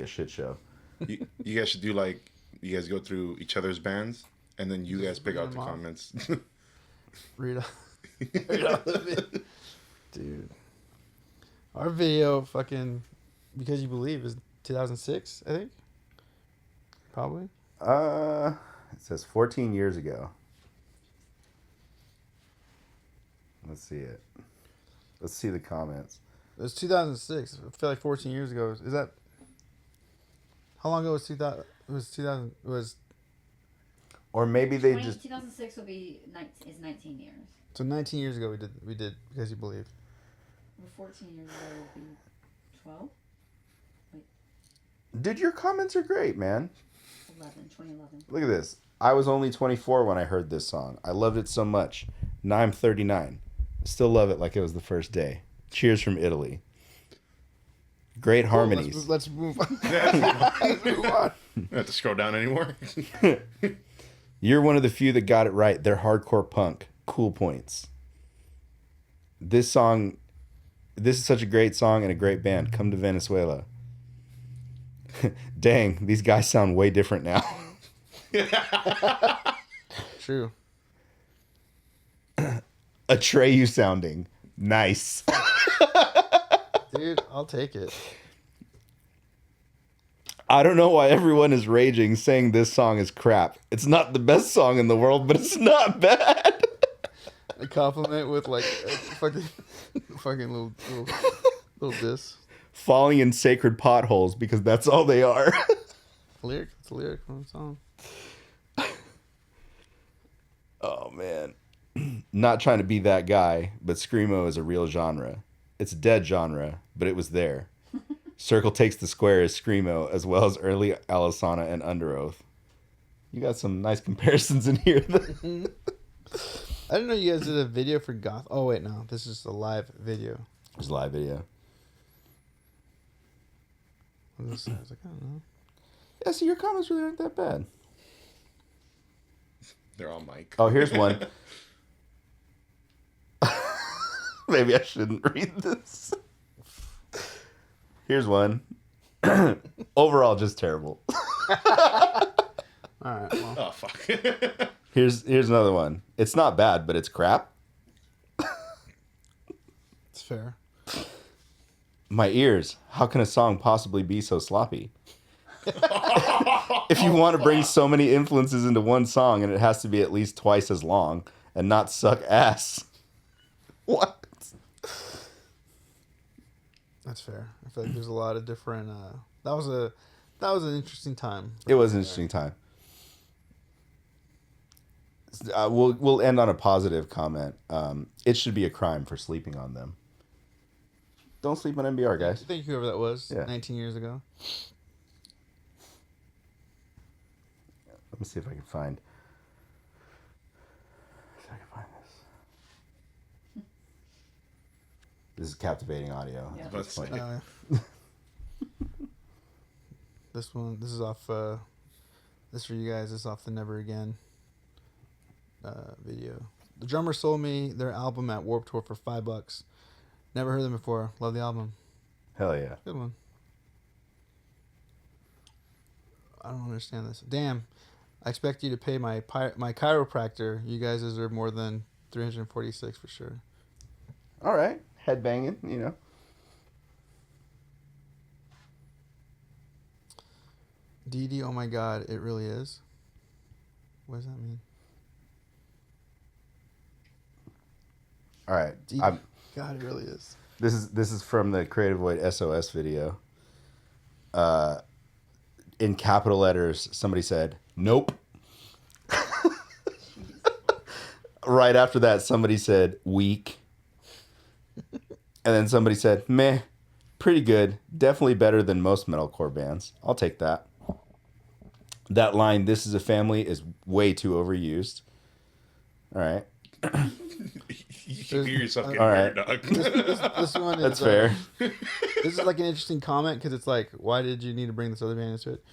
shit show. You guys should do like, you guys go through each other's bands and then you guys pick out the them off. comments. Read off the video. Dude. Our video fucking Because You Believe is 2006, I think. Probably. It says 14 years ago. Let's see it. Let's see the comments. It was 2006. I feel like 14 years ago. Is that... How long ago was 2000? It was 2000... It was... Or maybe they just 2006 will be 19 years. So 19 years ago we did Because You Believe. 14 years ago will be 12? Dude, your comments are great, man. 2011. Look at this. I was only 24 when I heard this song. I loved it so much. Now I'm 39. I still love it like it was the first day. Cheers from Italy. Great harmonies. Let's move on. Let's move on. You don't have to scroll down anymore. You're one of the few that got it right. They're hardcore punk. Cool points. This is such a great song and a great band. Come to Venezuela. Dang, these guys sound way different now. True. Atreyu sounding. Nice. Dude, I'll take it. I don't know why everyone is raging saying this song is crap. It's not the best song in the world, but it's not bad. A compliment with like a fucking little diss. Falling in sacred potholes because that's all they are. Lyric. It's a lyric from the song. Oh, man. Not trying to be that guy, but Screamo is a real genre. It's a dead genre, but it was there. Circle Takes the Square is Screamo, as well as early Alisana and Underoath. You got some nice comparisons in here. I didn't know you guys did a video for Goth. Oh, wait, no. This is a live video. There's a live video. What does it say? I was like, I don't know. Yeah, so your comments really aren't that bad. They're all Mike. Oh, here's one. Maybe I shouldn't read this. Here's one. Overall, just terrible. All right, well. Oh, fuck. Here's another one. It's not bad, but it's crap. It's fair. My ears. How can a song possibly be so sloppy? If you want to bring so many influences into one song and it has to be at least twice as long and not suck ass. What? That's fair. I feel like there's a lot of different. That was an interesting time. It was an interesting time. We'll end on a positive comment. It should be a crime for sleeping on them. Don't sleep on NBR, guys. Thank you, whoever that was. Yeah. 19 years ago. Let me see if I can find. This is captivating audio. Yeah. At this point. This is off. This for you guys. This is off the Never Again video. The drummer sold me their album at Warped Tour for $5. Never heard them before. Love the album. Hell yeah. Good one. I don't understand this. Damn. I expect you to pay my chiropractor. You guys deserve more than $346 for sure. All right. Headbanging, you know. Dee, oh my God, it really is. What does that mean? All right. Dee, I'm, God, it really is. this is from the Creative Void SOS video. In capital letters, somebody said, "Nope." Right after that, somebody said, "Weak." And then somebody said, "Meh, pretty good. Definitely better than most metalcore bands. I'll take that." That line, "This is a family," is way too overused. All right. You can hear yourself getting All hurt, right. dog. This one is, That's fair. This is like an interesting comment because it's like, why did you need to bring this other band into it?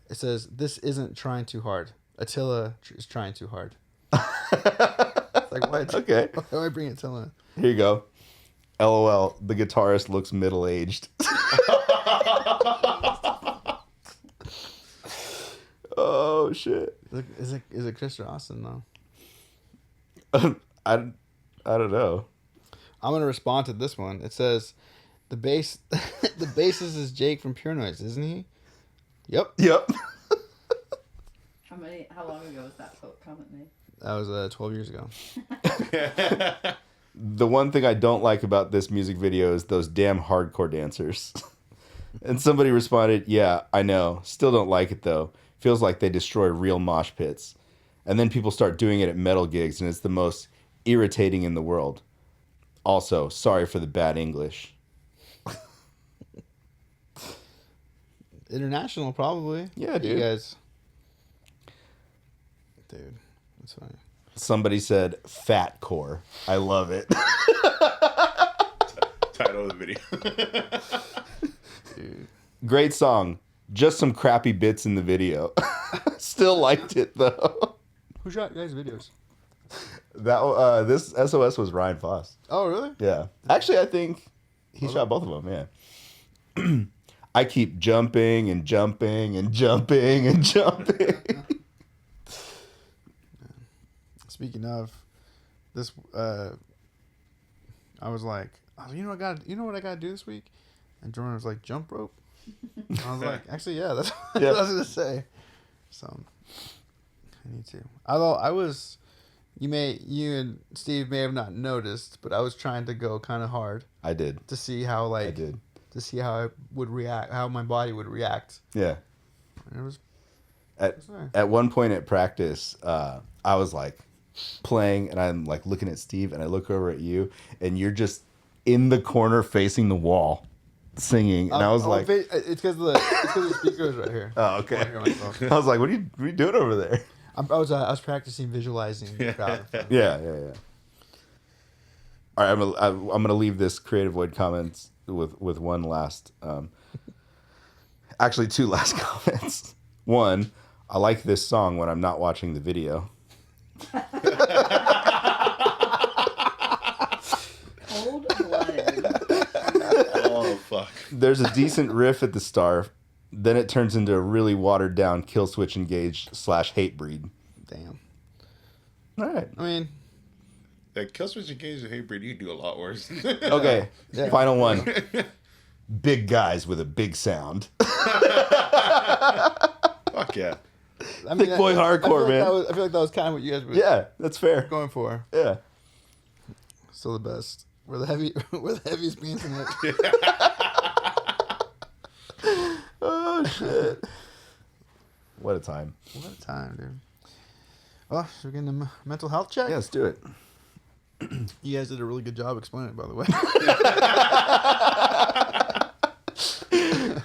It says, "This isn't trying too hard. Attila is trying too hard." It's like, why? Okay. Why do I bring Attila? Here you go. LOL, the guitarist looks middle-aged. Oh, shit. Is it Chris or Austin though? I don't know. I'm gonna respond to this one. It says, "The bass, the bassist is Jake from Pure Noise, isn't he?" Yep. Yep. How long ago was that comment made? That was 12 years ago. The one thing I don't like about this music video is those damn hardcore dancers. And somebody responded, "Yeah, I know. Still don't like it though. Feels like they destroy real mosh pits." And then people start doing it at metal gigs, and it's the most irritating in the world. Also, sorry for the bad English. International, probably. Yeah, You dude. guys. Dude, that's funny. Somebody said fat core. I love it. Title of the video. Dude. Great song. Just some crappy bits in the video. Still liked it though. Who shot you guys' videos? That this SOS was Ryan Foss. Oh, really? Yeah. Actually, I think he shot both of them, yeah. I keep jumping and jumping and jumping and jumping. Speaking of this, I was like, "Oh, you know what I gotta do this week?" And Jordan was like, "Jump rope." And I was like, "Actually, yeah, that's what Yeah. I was gonna say." So I need to. Although you and Steve may have not noticed, but I was trying to go kind of hard I did. to see how I did. to see how I would react, how my body would react. Yeah. And it was At one point at practice, I was like playing and I'm like looking at Steve and I look over at you and you're just in the corner facing the wall singing. And I was like, it's because the speakers right here. oh, okay. I hear myself. I was like, what are you doing over there? I was practicing visualizing the crowd. Yeah. All right, I'm gonna leave this Creative Void comments with one last, actually two last comments. One, I like this song when I'm not watching the video. Cold-blooded. Oh, fuck. There's a decent riff at the start, then it turns into a really watered down kill switch engaged / hate breed. Damn. All right. I mean, That Killswitch Engage and Hatebreed, you can do a lot worse. Okay. Yeah. Final one. Big guys with a big sound. Fuck yeah. I Thick boy hardcore, man. I feel like that was kind of what you guys were Yeah, that's fair. going for. Yeah. Still the best. We're the heaviest beans in it. Oh shit! What a time. What a time, dude. Oh, should we get into mental health check? Yeah, let's do it. You guys did a really good job explaining it, by the way.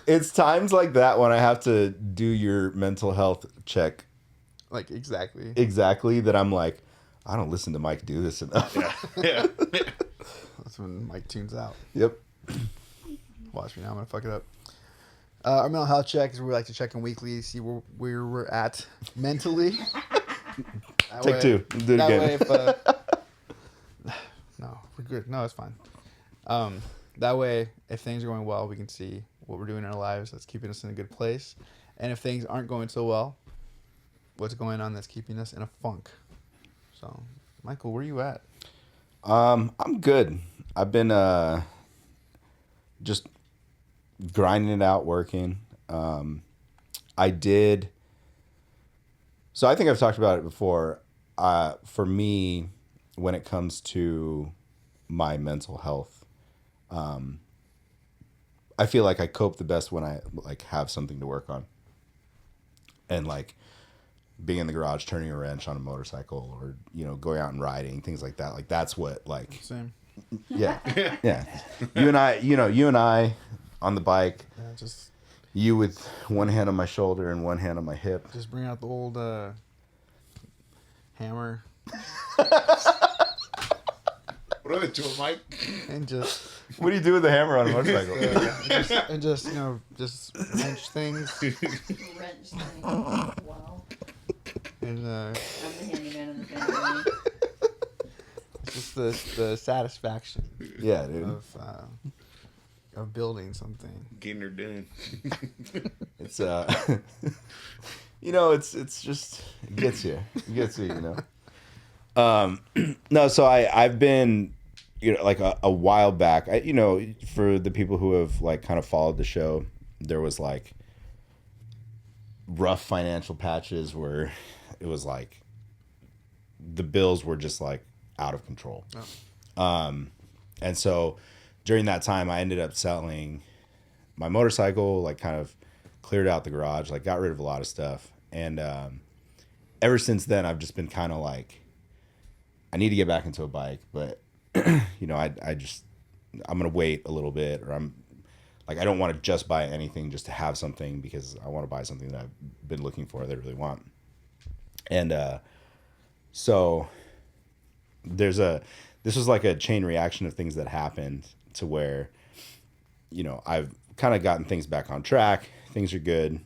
It's times like that when I have to do your mental health check Like, exactly. that I'm like, I don't listen to Mike do this enough. Yeah. That's when Mike tunes out. Yep. Watch me now. I'm going to fuck it up. Our mental health check is where we like to check in weekly, see where we're at mentally. That Take way- two. Do it that again. way if, no, we're good. No, it's fine. That way, if things are going well, we can see what we're doing in our lives that's keeping us in a good place. And if things aren't going so well, what's going on that's keeping us in a funk. So, Michael, where are you at? I'm good. I've been just grinding it out, working. I did. So I think I've talked about it before. For me, when it comes to my mental health, I feel like I cope the best when I like have something to work on, and like being in the garage turning a wrench on a motorcycle, or going out and riding, things like that. Like that's what like Same. yeah. You and I on the bike. Yeah, just You with one hand on my shoulder and one hand on my hip. bring out the old hammer What are they doing, Mike? and just What do you do with the hammer on a motorcycle? just wrench things Wrench thing. Wow. and I'm the handyman in the family. it's just the satisfaction Yeah, dude. of building something. Getting her done. It's it's just it gets you. It gets you, No, so I've been like a while back. For the people who have like kind of followed the show, there was like rough financial patches where it was like the bills were just like out of control. And so during that time I ended up selling my motorcycle, like kind of cleared out the garage, like got rid of a lot of stuff. And ever since then I've just been kind of like, I need to get back into a bike, but I'm going to wait a little bit, or I don't want to just buy anything just to have something, because I want to buy something that I've been looking for, that I really want. And so this was like a chain reaction of things that happened to where, I've kind of gotten things back on track. Things are good.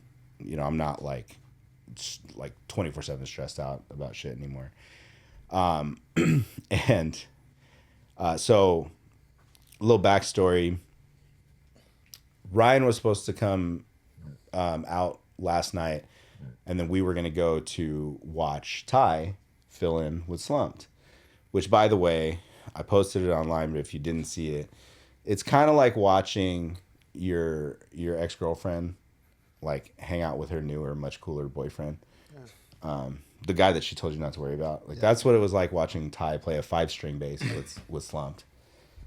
I'm not like 24/7 stressed out about shit anymore. So a little backstory. Ryan was supposed to come out last night, and then we were going to go to watch Ty fill in with Slumped, which, by the way, I posted it online, but if you didn't see it, it's kind of like watching your ex-girlfriend like hang out with her newer, much cooler boyfriend. Yeah. The guy that she told you not to worry about. Like, that's what it was like watching Ty play a 5-string bass with Slumped.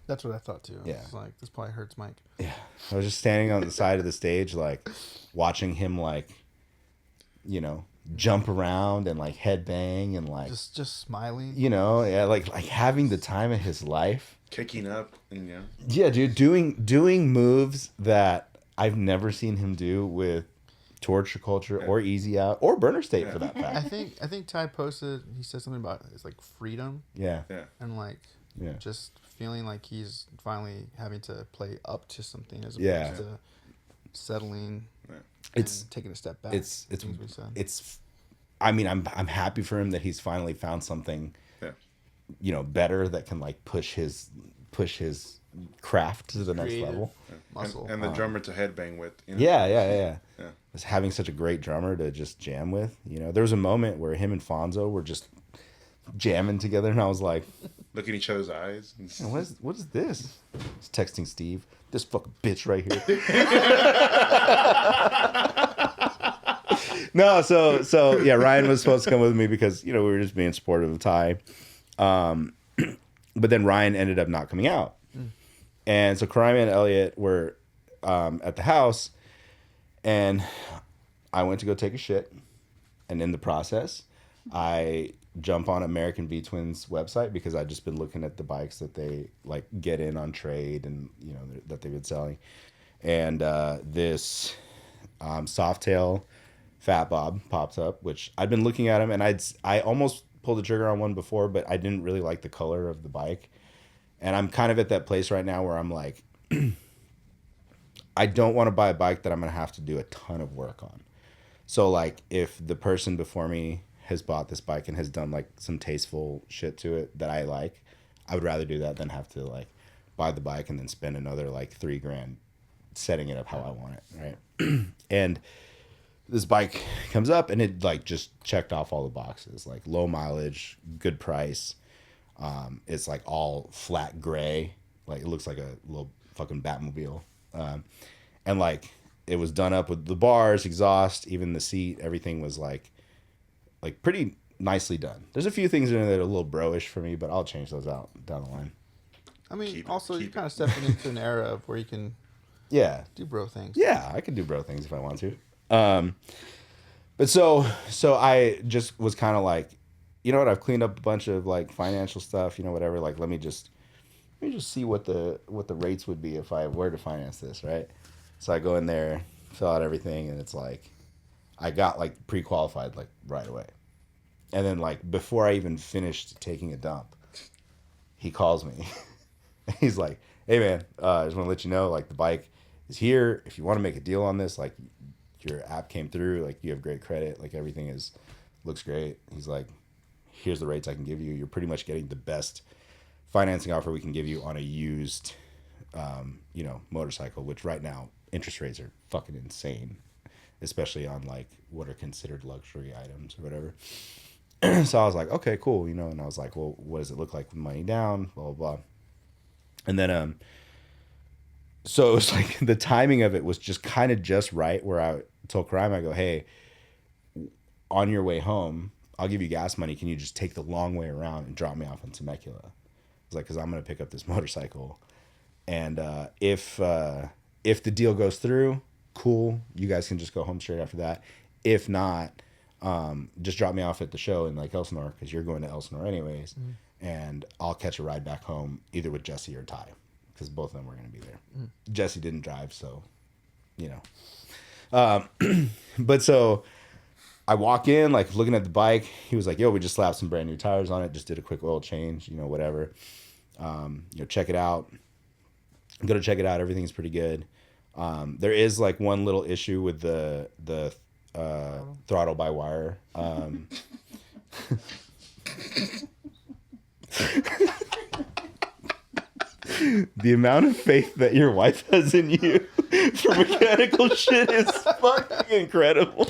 That's what I thought too. Yeah. It's like, this probably hurts Mike. Yeah. I was just standing on the side of the stage, like watching him like, jump around and like headbang and like Just smiling. like having the time of his life. Kicking up and Yeah, dude, doing moves that I've never seen him do with Torture Culture or Easy Out or Burner State for that fact. I think Ty posted, he said something about it's like freedom Yeah. and like Yeah. just feeling like he's finally having to play up to something as opposed Yeah. to settling It's and taking a step back. it's things we said. I mean, I'm happy for him that he's finally found something better that can like push his craft to the next Creative. level. Muscle. and the drummer to headbang with. Yeah. Just having such a great drummer to just jam with. There was a moment where him and Fonzo were just jamming together, and I was like, Look in each other's eyes. And "Man, what is this?" I was texting Steve, "This fucking bitch right here." No, so yeah, Ryan was supposed to come with me because we were just being supportive of Ty. but then Ryan ended up not coming out. And so Karima and Elliot were at the house, and I went to go take a shit. And in the process, I jump on American V Twins website because I'd just been looking at the bikes that they like get in on trade and, you know, that they've been selling. And this Softail Fat Bob pops up, which I'd been looking at them, and I almost pulled the trigger on one before, but I didn't really like the color of the bike. And I'm kind of at that place right now where I'm like, I don't want to buy a bike that I'm going to have to do a ton of work on. So like if the person before me has bought this bike and has done like some tasteful shit to it that I like, I would rather do that than have to like buy the bike and then spend another like $3,000 setting it up how I want it. Right. And this bike comes up and it like just checked off all the boxes, like low mileage, good price. It's like all flat gray. Like it looks like a little fucking Batmobile. And like it was done up with the bars, exhaust, even the seat, everything was like pretty nicely done. There's a few things in there that are a little bro-ish for me, but I'll change those out down the line. I mean, Keep you're it. kind of stepping into an era of where you can do bro things. Yeah, I could do bro things if I want to. But so I just was kind of like, you know what? I've cleaned up a bunch of like financial stuff, you know, whatever. Like, let me just see what the rates would be if I were to finance this, right? So I go in there, fill out everything, and it's like, I got like pre-qualified like right away. And then like before I even finished taking a dump, he calls me. He's like, hey man, I just want to let you know, like the bike is here. If you want to make a deal on this, like your app came through, like you have great credit, like everything looks great. He's like, here's the rates I can give you. You're pretty much getting the best financing offer we can give you on a used, motorcycle, which right now interest rates are fucking insane, especially on like what are considered luxury items or whatever. So I was like, okay, cool, and I was like, well, what does it look like with money down, blah, blah, blah. And then, so it was like the timing of it was just kind of just right where I told Karima, I go, hey, on your way home, I'll give you gas money. Can you just take the long way around and drop me off in Temecula? I was like, because I'm going to pick up this motorcycle. And if the deal goes through, cool. You guys can just go home straight after that. If not, just drop me off at the show in like Elsinore because you're going to Elsinore anyways. Mm. And I'll catch a ride back home either with Jesse or Ty because both of them were going to be there. Mm. Jesse didn't drive, so, but so I walk in, like looking at the bike. He was like, yo, we just slapped some brand new tires on it. Just did a quick oil change, whatever. Check it out. I'm going to check it out. Everything's pretty good. There is like one little issue with the throttle by wire. The amount of faith that your wife has in you for mechanical shit is fucking incredible.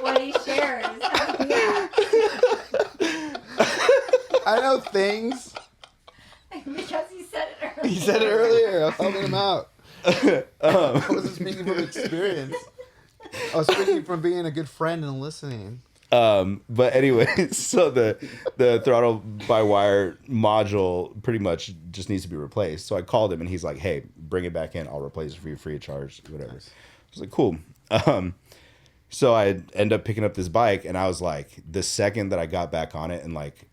What he shares. Yeah. I know things. Because he said it earlier. He said it earlier. I was helping him out. I wasn't speaking from experience. I was speaking from being a good friend and listening. But anyway, so the throttle by wire module pretty much just needs to be replaced. So I called him and he's like, hey, bring it back in. I'll replace it for you free of charge, whatever. Nice. I was like, cool. So I end up picking up this bike and I was like, the second that I got back on it and like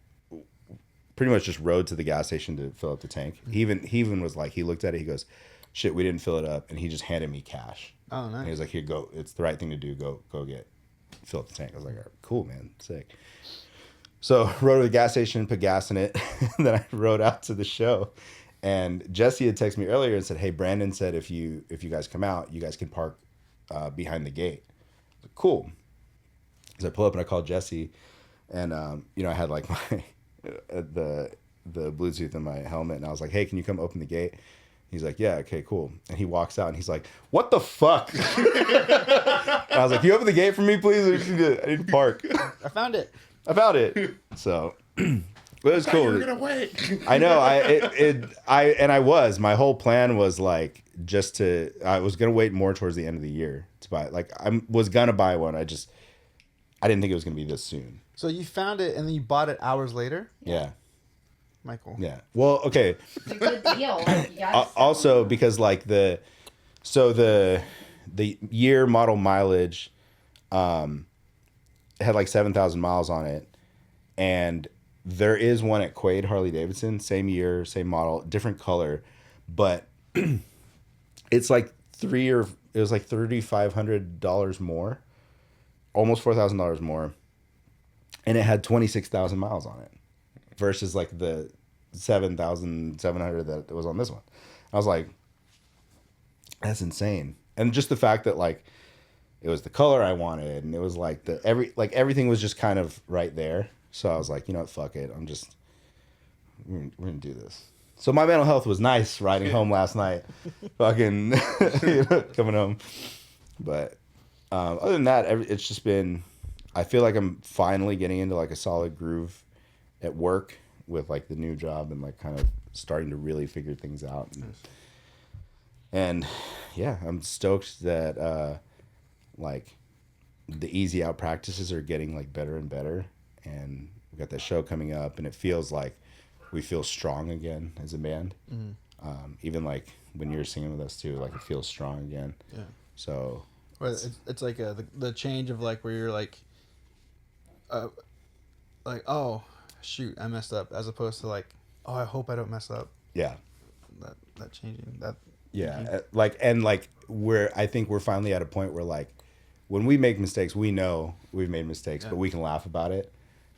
pretty much just rode to the gas station to fill up the tank. Mm-hmm. He even was like, he looked at it, he goes, shit, we didn't fill it up. And he just handed me cash. Oh, nice. And he was like, here, go. It's the right thing to do. Go fill up the tank. I was like, all right, cool, man. Sick. So rode to the gas station, put gas in it. And then I rode out to the show. And Jesse had texted me earlier and said, hey, Brandon said if you guys come out, you guys can park behind the gate. I was like, cool. So I pull up and I called Jesse. And, I had like my the Bluetooth in my helmet. And I was like, hey, can you come open the gate? He's like, yeah, okay, cool. And he walks out and he's like, what the fuck? I was like, can you open the gate for me, please? I need to park. I found it. So, but it was cool. You're gonna wait. I know. I was. My whole plan was like I was gonna wait more towards the end of the year to buy. Like I was gonna buy one. I didn't think it was gonna be this soon. So you found it and then you bought it hours later, Yeah. Michael. Yeah. Well, okay. It's a good deal. Like, you gotta Also, sell them. because like the year model mileage, had like 7,000 miles on it, and there is one at Quaid Harley Davidson, same year, same model, different color, but it's like it was like $3,500 more, almost $4,000 more, and it had 26,000 miles on it, versus like the 7,700 that was on this one. I was like, that's insane. And just the fact that like it was the color I wanted, and it was like everything was just kind of right there. So I was like, you know what, fuck it. We're gonna do this. So my mental health was nice riding home last night, fucking coming home. But other than that, it's just been. I feel like I'm finally getting into like a solid groove at work with like the new job and like kind of starting to really figure things out. And yeah, I'm stoked that like the easy out practices are getting like better and better, and we got that show coming up, and it feels like we feel strong again as a band. Even like when you're singing with us too, like it feels strong again. Yeah. So Well, it's like the change of like where you're like oh shoot, I messed up, as opposed to like, oh, I hope I don't mess up. yeah. That changing that. Yeah, I think we're finally at a point where like when we make mistakes, we know we've made mistakes, but we can laugh about it.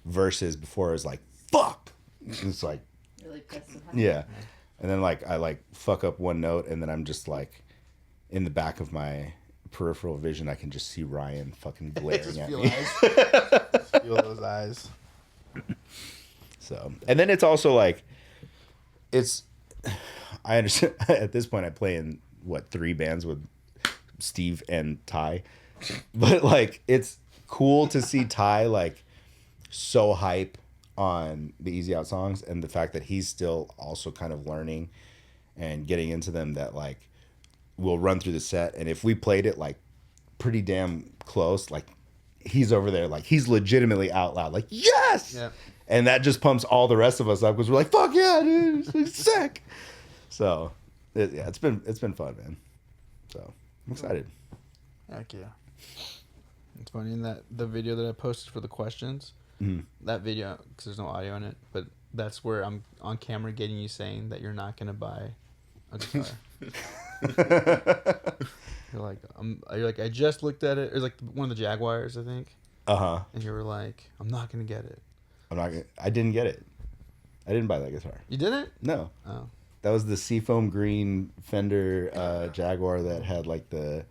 Versus before, it was like fuck. It's like Really pissed about yeah, and then like I like fuck up one note, and then I'm just like in the back of my peripheral vision, I can just see Ryan fucking glaring Just at feel me. eyes. Feel those eyes. So, and then it's also like I understand at this point I play in 3 bands with Steve and Ty, but like it's cool to see Ty like so hype on the Easy Out songs, and the fact that he's still also kind of learning and getting into them, that like we'll run through the set, and if we played it like pretty damn close, like he's over there like he's legitimately out loud like yes, Yeah. and that just pumps all the rest of us up because we're like fuck yeah dude, it's sick. So it's been fun, man. So I'm excited. Heck yeah. It's funny in that the video that I posted for the questions, that video, because there's no audio in it, but that's where I'm on camera getting you saying that you're not gonna buy a guitar. You're like, I just looked at it. It was like one of the Jaguars, I think. And you were like, I'm not gonna get it. I didn't get it. I didn't buy that guitar. You didn't? No. Oh. That was the seafoam green Fender Jaguar that had like the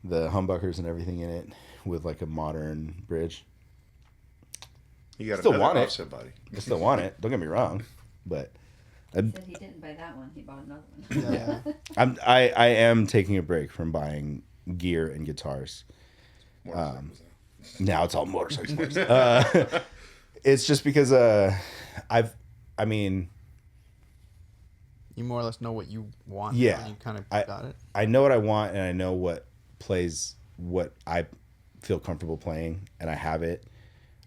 humbuckers and everything in it with like a modern bridge. You got Still another want it. offset body. I still want it. Don't get me wrong, but He said he didn't buy that one. He bought another one. Yeah. I am taking a break from buying gear and guitars. Motorcycles. Now it's all motorcycles. It's just because I mean, You more or less know what you want. Yeah. And you kind of got it. I know what I want, and I know what plays what I feel comfortable playing, and I have it.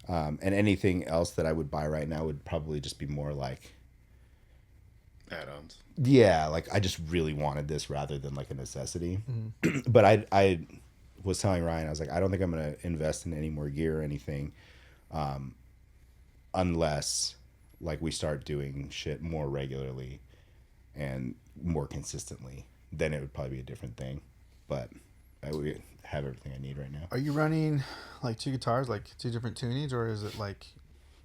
And anything else that I would buy right now would probably just be more like Add-ons. yeah, like I just really wanted this rather than like a necessity. But I was telling Ryan, I was like, I don't think I'm gonna invest in any more gear or anything, unless like we start doing shit more regularly and more consistently. Then it would probably be a different thing. But I would have everything I need right now. Are you running like 2 guitars, like 2 different tunings, or is it like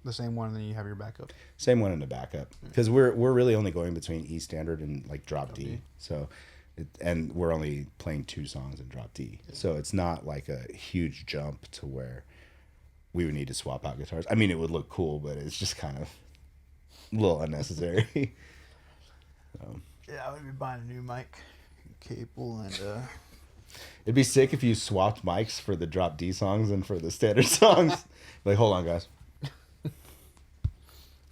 the same one and then you have your backup? Same one in the backup, because we're really only going between E standard and like drop D. So, and we're only playing 2 songs in drop D. So it's not like a huge jump to where we would need to swap out guitars. I mean, it would look cool, but it's just kind of a little unnecessary. Yeah, I would be buying a new mic, cable, and It'd be sick if you swapped mics for the drop D songs and for the standard songs. Like, hold on, guys.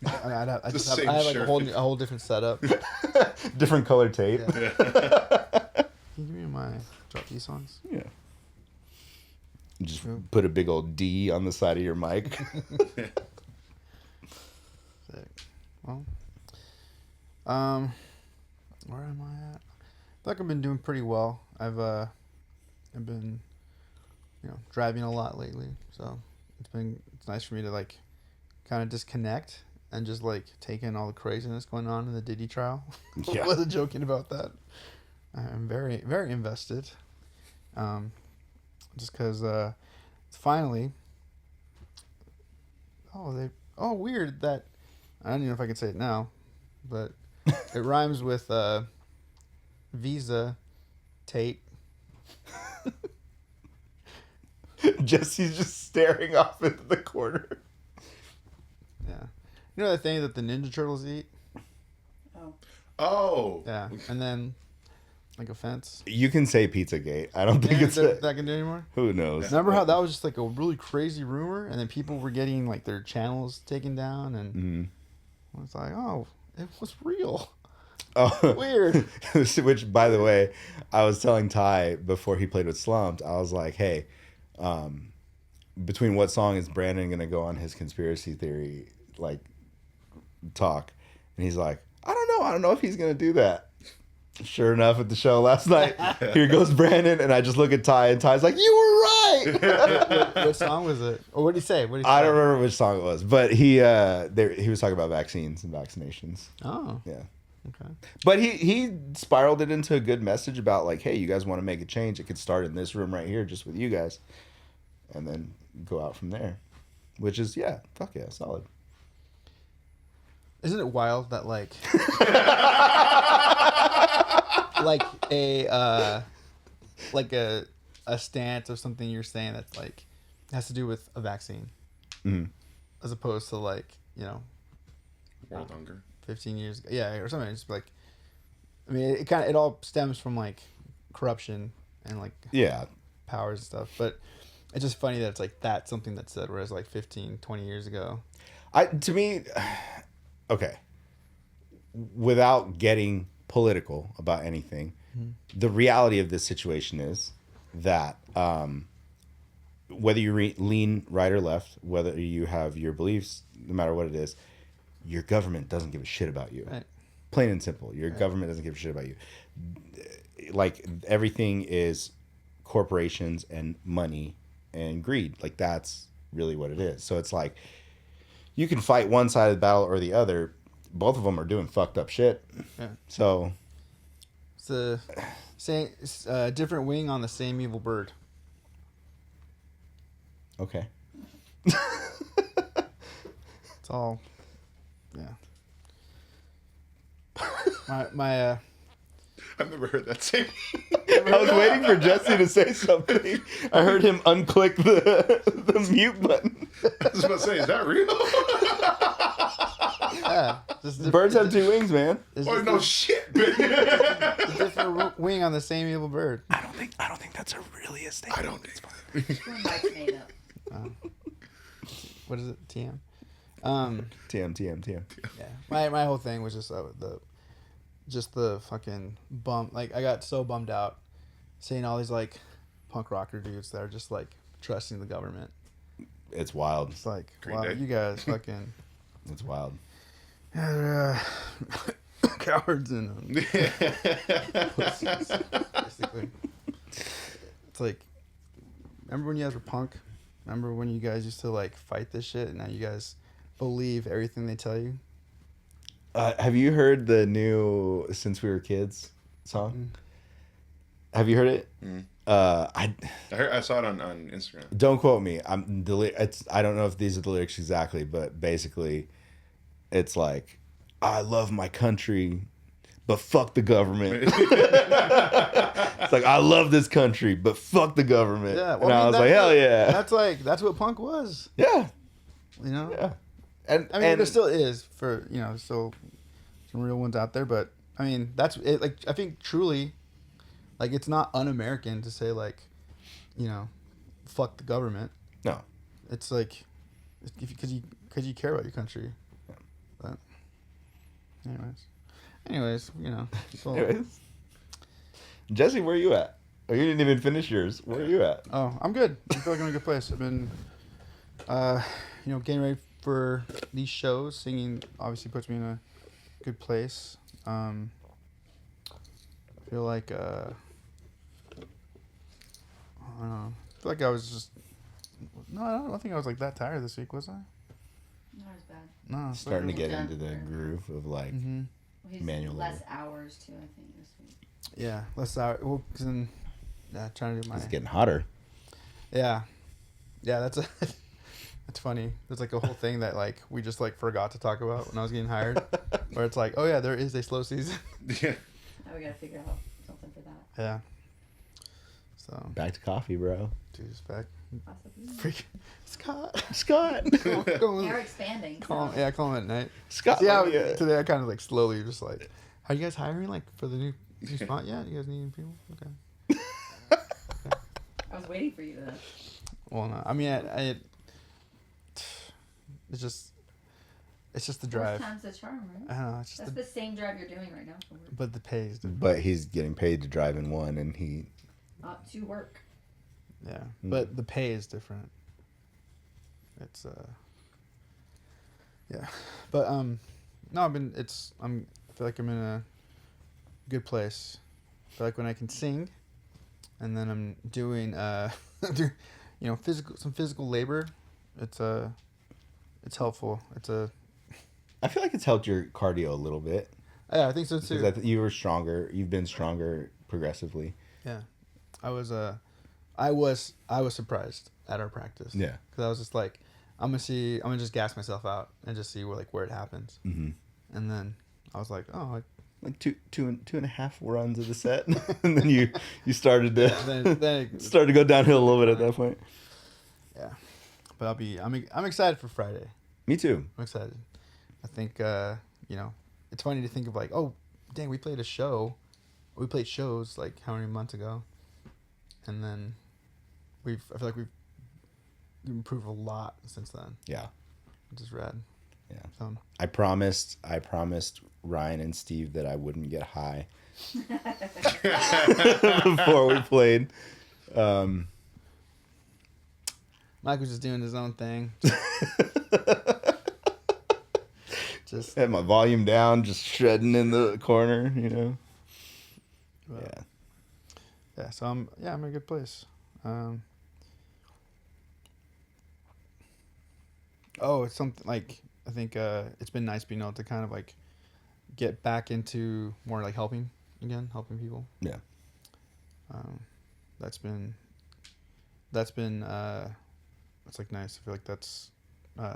I have The like same a shirt. whole different setup. Different color tape. Yeah. Can you give me my drop D songs? Yeah. Just put a big old D on the side of your mic. Sick. Well, where am I at? I feel like I've been doing pretty well. I've been, driving a lot lately, so it's nice for me to like kind of disconnect and just like take in all the craziness going on in the Diddy trial. Yeah. I wasn't joking about that. I'm very, very invested. Just because finally. Weird that I don't even know if I can say it now, but it rhymes with Visa Tate. Jesse's just staring off into the corner. Yeah, you know the thing that the Ninja Turtles eat. Oh. Oh. Yeah, and then like a fence. You can say Pizzagate. I don't think it's that I can do anymore. Who knows? Remember how that was just like a really crazy rumor, and then people were getting like their channels taken down, and it's like, oh, it was real. Oh, Weird. Which, by the way, I was telling Ty before he played with Slumped, I was like, hey, between what song is Brandon going to go on his conspiracy theory, like, talk? And he's like, I don't know. I don't know if he's going to do that. Sure enough, at the show last night, here goes Brandon, and I just look at Ty, and Ty's like, you were right! What song was it? Or what did he say? I don't remember which song it was, but he was talking about vaccines and vaccinations. Oh, Yeah. okay. But he spiraled it into a good message about like, hey, you guys want to make a change? It could start in this room right here, just with you guys, and then go out from there. Which is fuck yeah, solid. Isn't it wild that like like a stance of something you're saying that's like has to do with a vaccine, as opposed to like World hunger. 15 years ago, or something. It's like, I mean, it all stems from like corruption and like powers and stuff, but it's just funny that it's like that's something that's said, whereas like 15, 20 years ago. To me, okay, without getting political about anything, the reality of this situation is that whether you lean right or left, whether you have your beliefs, no matter what it is, your government doesn't give a shit about you. Right. Plain and simple. Your government doesn't give a shit about you. Like, everything is corporations and money and greed. Like, that's really what it is. So it's like, you can fight one side of the battle or the other. Both of them are doing fucked up shit. Yeah. So It's a different wing on the same evil bird. okay. It's all, my I've never heard that saying. I was waiting for Jesse to say something. I heard him unclick the mute button. I was about to say, is that real? just Birds have two wings, man. it's Oh just no shit, bitch. a different wing on the same evil bird. I don't think that's really a statement. I don't think. Your mic's made up. What is it? TM. TM. Yeah. My whole thing was just the fucking bum. Like, I got so bummed out seeing all these like punk rocker dudes that are just like trusting the government. It's wild. It's like, Green wow, Day. you guys fucking It's wild. cowards and pussies, basically. It's like, remember when you guys were punk? Remember when you guys used to like fight this shit, and now you guys believe everything they tell you? Have you heard the new "Since We Were Kids" song? Have you heard it? I saw it on Instagram. don't quote me. I don't know if these are the lyrics exactly, but basically, it's like, I love my country, but fuck the government. It's like, I love this country, but fuck the government. Yeah, and I was like, hell yeah. That's what punk was. Yeah. You know. Yeah. And I mean, there still is for still some real ones out there, but I mean, that's it. Like, I think truly, like, it's not un-American to say like, fuck the government. No. It's like, because you care about your country. Yeah. But anyways, so Anyways. Jesse, where are you at? Oh, you didn't even finish yours. Where are you at? Oh, I'm good. I feel like I'm in a good place. I've been, getting ready for these shows. Singing obviously puts me in a good place. I feel like, I don't know. I feel like I was just, no, I don't think I was like that tired this week, was I? Not as bad. No. Starting to get Done. into the groove of like Mm-hmm. Well, he's Manual less labor. hours too, I think, this week. Yeah, less hour. Well, cause then, trying to do my. it's getting hotter. Yeah, that's that's funny. There's like a whole thing that like we just like forgot to talk about when I was getting hired, where it's like, oh yeah, there is a slow season. Yeah. Now we gotta figure out something for that. Yeah. So, Back to coffee, bro. dude's back. Possibly. Freak, Scott. Scott. Call They're him, expanding. call him, so- yeah, call him at night. Scott. See how yeah. today I kind of like slowly just like, are you guys hiring like for the new spot yet? You guys need any people? Okay. I was waiting for you to. Well, no, I mean, it's just the drive. Fourth time's the charm, right? I don't know. It's just That's the same drive you're doing right now for work. but the pay is different. But he's getting paid to drive in one, and he. Not to work. Yeah, but the pay is different. It's yeah, but no, I feel like I'm in a good place. I feel like when I can sing, and then I'm doing some physical labor. It's helpful. I feel like it's helped your cardio a little bit. Yeah, I think so too. Because you were stronger. You've been stronger progressively. Yeah, I was surprised at our practice. Yeah. Because I was just like, I'm gonna just gas myself out and just see where it happens. Mm-hmm. And then I was like, oh, Like two and a half runs of the set, and then you started to then started to go downhill a little bit at that point. yeah. But I'm excited for Friday. Me too. I'm excited. I think it's funny to think of like, oh, dang, we played a show. We played shows like how many months ago, and then I feel like we've improved a lot since then, Yeah. which is rad. Yeah. So, I promised Ryan and Steve that I wouldn't get high before we played. Mike was just doing his own thing. Just Had my volume down, just shredding in the corner, but, Yeah. yeah. So I'm in a good place. It's something like I think it's been nice being able to kind of like get back into more like helping people. Yeah. That's been it's like nice. I feel like that's I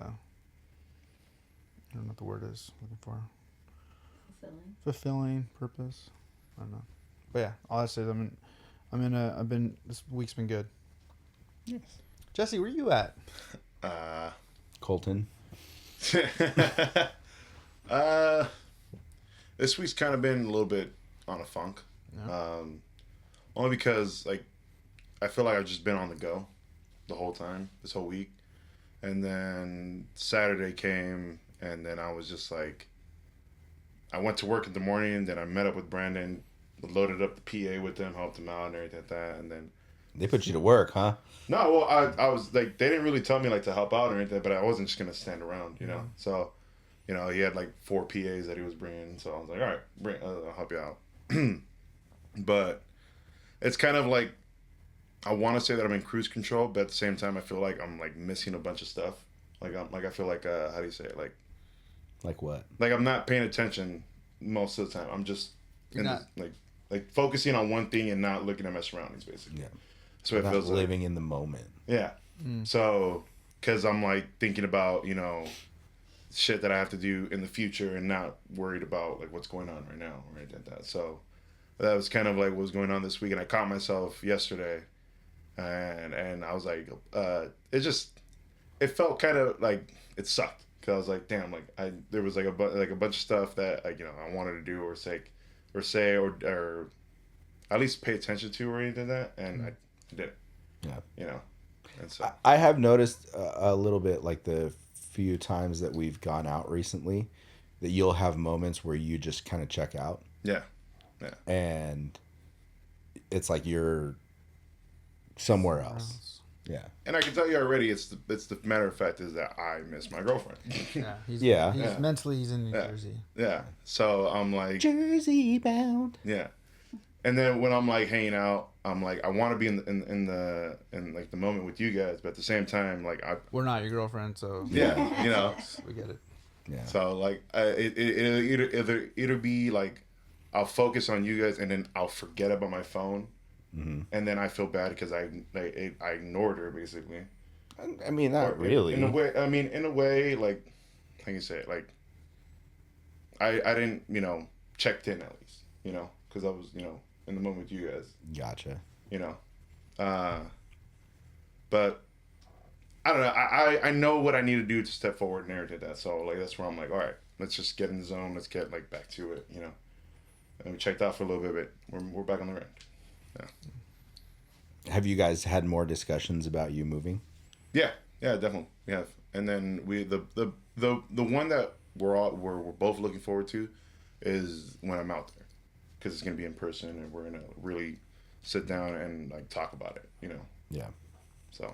don't know what the word is looking for. Fulfilling purpose. I don't know. But yeah, all I say is this week's been good. Yes. Jesse, where you at? Colton. This week's kind of been a little bit on a funk. Yeah. Only because I feel like I've just been on the go the whole time, this whole week. And then Saturday came, and then I was just like, I went to work in the morning, and then I met up with Brandon, loaded up the PA with them, helped him out and everything like that. And then They put you to work, huh? no, well, I was like, they didn't really tell me like to help out or anything, but I wasn't just gonna stand around, Mm-hmm. So, he had like 4 PAs that he was bringing, so I was like, all right, I'll help you out. But it's kind of like, I want to say that I'm in cruise control, but at the same time, I feel like I'm like missing a bunch of stuff. I feel like how do you say it? Like what? Like I'm not paying attention most of the time. I'm just like focusing on one thing and not looking at my surroundings, basically. Yeah. So it Not feels like. living in the moment. Yeah. So, because I'm like thinking about, shit that I have to do in the future and not worried about like what's going on right now or anything like that. So that was kind of like what was going on this week. And I caught myself yesterday and I was like, it felt kind of like it sucked. Cause I was like, damn, like there was like a bunch of stuff that I wanted to do or say or at least pay attention to or anything like that. And I didn't. Yeah. And so I have noticed a little bit, like the few times that we've gone out recently, that you'll have moments where you just kind of check out. yeah. And it's like you're somewhere else. Yeah. And I can tell you already, it's the matter of fact is that I miss my girlfriend. Yeah, he's Yeah. mentally he's in New Yeah. Jersey. Yeah. So I'm like, Jersey bound. yeah. And then when I'm like hanging out, I'm like, I want to be in like the moment with you guys, but at the same time, like We're not your girlfriend, so yeah, you know. we get it. Yeah. So like, it'll either be like, I'll focus on you guys, and then I'll forget about my phone, and then I feel bad because I ignored her basically. I mean, not really. In a way, I mean, in a way, like, how can you say it? Like, I didn't, checked in at least, because I was, in the moment with you guys, Gotcha. But I don't know. I know what I need to do to step forward and everything like that. So like that's where I'm like, all right, let's just get in the zone. Let's get like back to it, And we checked out for a little bit, but we're back on the road. Yeah. Have you guys had more discussions about you moving? Yeah, definitely we have. And then the one that we're both looking forward to is when I'm out there, because it's gonna be in person and we're gonna really sit down and like talk about it, Yeah. So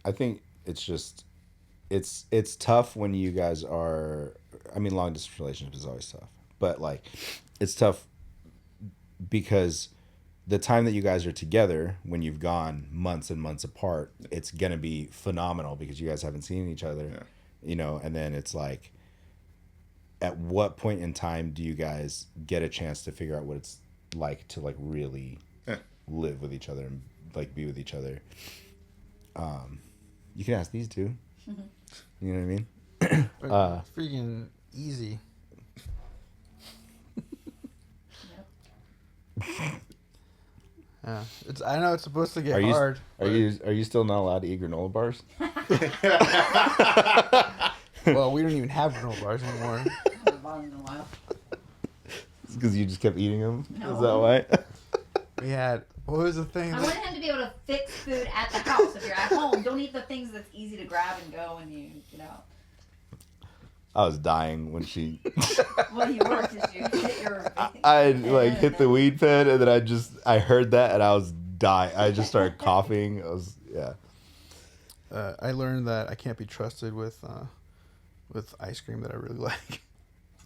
I think it's just it's tough when you guys are. I mean, long distance relationship is always tough, but like it's tough because the time that you guys are together when you've gone months and months apart, it's gonna be phenomenal because you guys haven't seen each other, and then it's like, at what point in time do you guys get a chance to figure out what it's like to like really live with each other and like be with each other? You can ask these two. You know what I mean? Freaking easy. Yeah, I know it's supposed to get hard. Are you still not allowed to eat granola bars? Well, we don't even have granola bars anymore. I haven't bought them in a while. It's because you just kept eating them. No. Is that why? We had what was the thing? I want him to be able to fix food at the house. If you're at home, don't eat the things that's easy to grab and go when you get out. I was dying when she. Well, you were because you hit your. I like hit the weed pen and then I heard that and I was dying. I just started coughing. I learned that I can't be trusted with ice cream that I really like.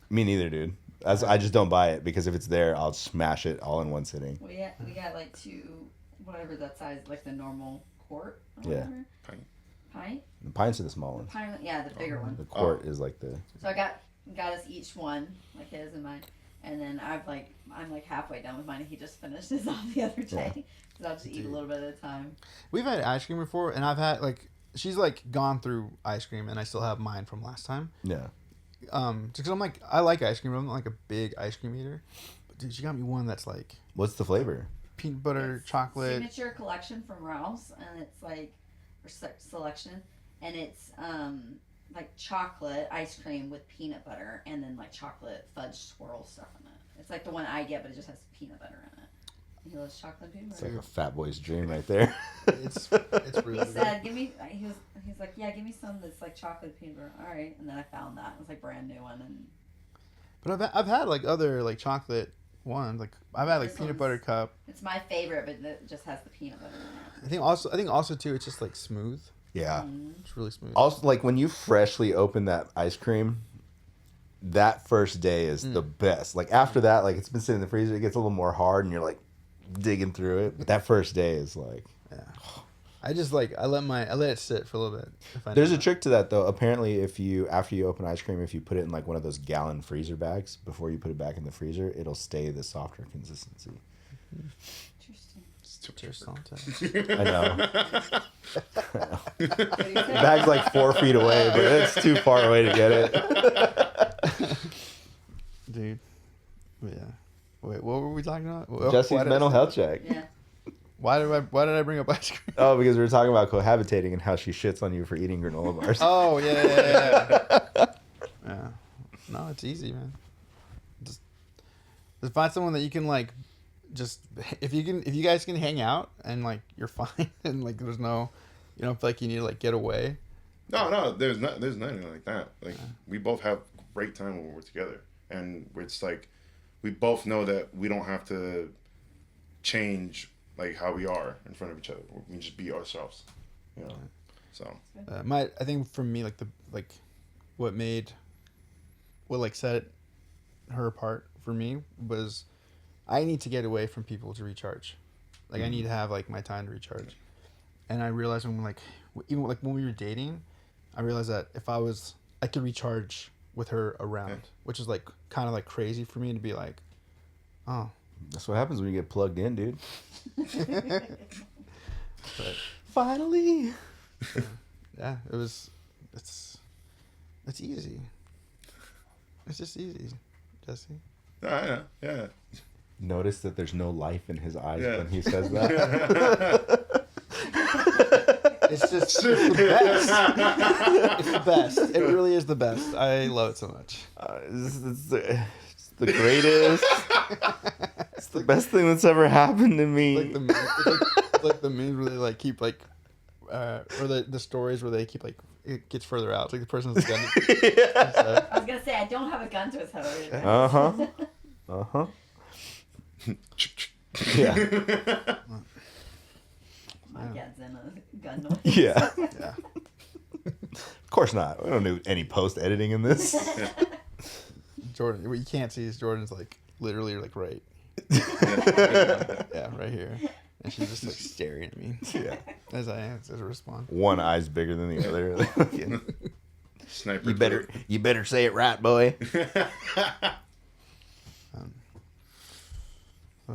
Me neither, dude. I just don't buy it because if it's there, I'll smash it all in one sitting. We got like two, whatever that size, like the normal quart. Or Yeah. whatever. Pint. The pints are the small ones. Pint. Yeah, the bigger one. The quart is like the. So I got us each one, like his and mine, and then I'm like halfway done with mine, and he just finished his off the other day. Because I'll just eat a little bit at a time. We've had ice cream before, and I've had she's gone through ice cream, and I still have mine from last time. Yeah. Just because I'm I like ice cream, but I'm not like a big ice cream eater. But dude, she got me one that's like What's the flavor? peanut butter, It's chocolate. Signature collection from Ralph's, and it's like selection, and it's like chocolate ice cream with peanut butter, and then like chocolate fudge swirl stuff in it. It's like the one I get, but it just has peanut butter in it. He loves chocolate peanut It's butter. like a fat boy's dream right there. It's really He good. said, he's like, yeah, give me some that's like chocolate peanut butter. All right, and then I found that. It was like brand new one, and But I've had other chocolate ones. I've had This peanut one's- butter cup. it's my favorite, but it just has the peanut butter in it. I think also too it's just smooth. Yeah. It's really smooth. Also, when you freshly open that ice cream, that first day is the best. After that, it's been sitting in the freezer, it gets a little more hard, and you're digging through it. But that first day is Yeah. I just I let it sit for a little bit. There's a trick to that though. Apparently, after you open ice cream, if you put it in one of those gallon freezer bags before you put it back in the freezer, it'll stay the softer consistency. Interesting. Cheers, Santa. I know. The bag's 4 feet away, but it's too far away to get it. Dude. But yeah. Wait, what were we talking about? Jesse's mental health check. Yeah. Why did I bring up ice cream? Oh, because we were talking about cohabitating and how she shits on you for eating granola bars. Oh yeah. Yeah. No, it's easy, man. Just find someone that you can if you guys can hang out and you're fine and there's no, you don't feel like you need to get away. No, there's nothing like that. We both have great time when we're together, and it's we both know that we don't have to change like how we are in front of each other. We can just be ourselves, you know. So I think for me, what set her apart for me was I need to get away from people to recharge. Like I need to have like my time to recharge. And I realized even when we were dating, I realized that if I could recharge with her around, which is like kind of like crazy for me to be like, oh. That's what happens when you get plugged in, dude. But finally. Yeah, it's easy. It's just easy, Jesse. I know, yeah. Notice that there's no life in his eyes when he says that. It's just it's the best. It's the best. It really is the best. I love it so much. It's the greatest. It's the best thing that's ever happened to me. Like the memes where they like keep like, or the stories where they keep like it gets further out. It's like the person's gun. Yeah. I was gonna say I don't have a gun to his head. Yeah. My dad's in a gun noise. Yeah. Yeah. Of course not. We don't do any post editing in this. Jordan, what you can't see is Jordan's like literally like right. Yeah, right here. And she's just like staring at me. Yeah. As I respond. One eye's bigger than the other. Sniper. You better say it right, boy. So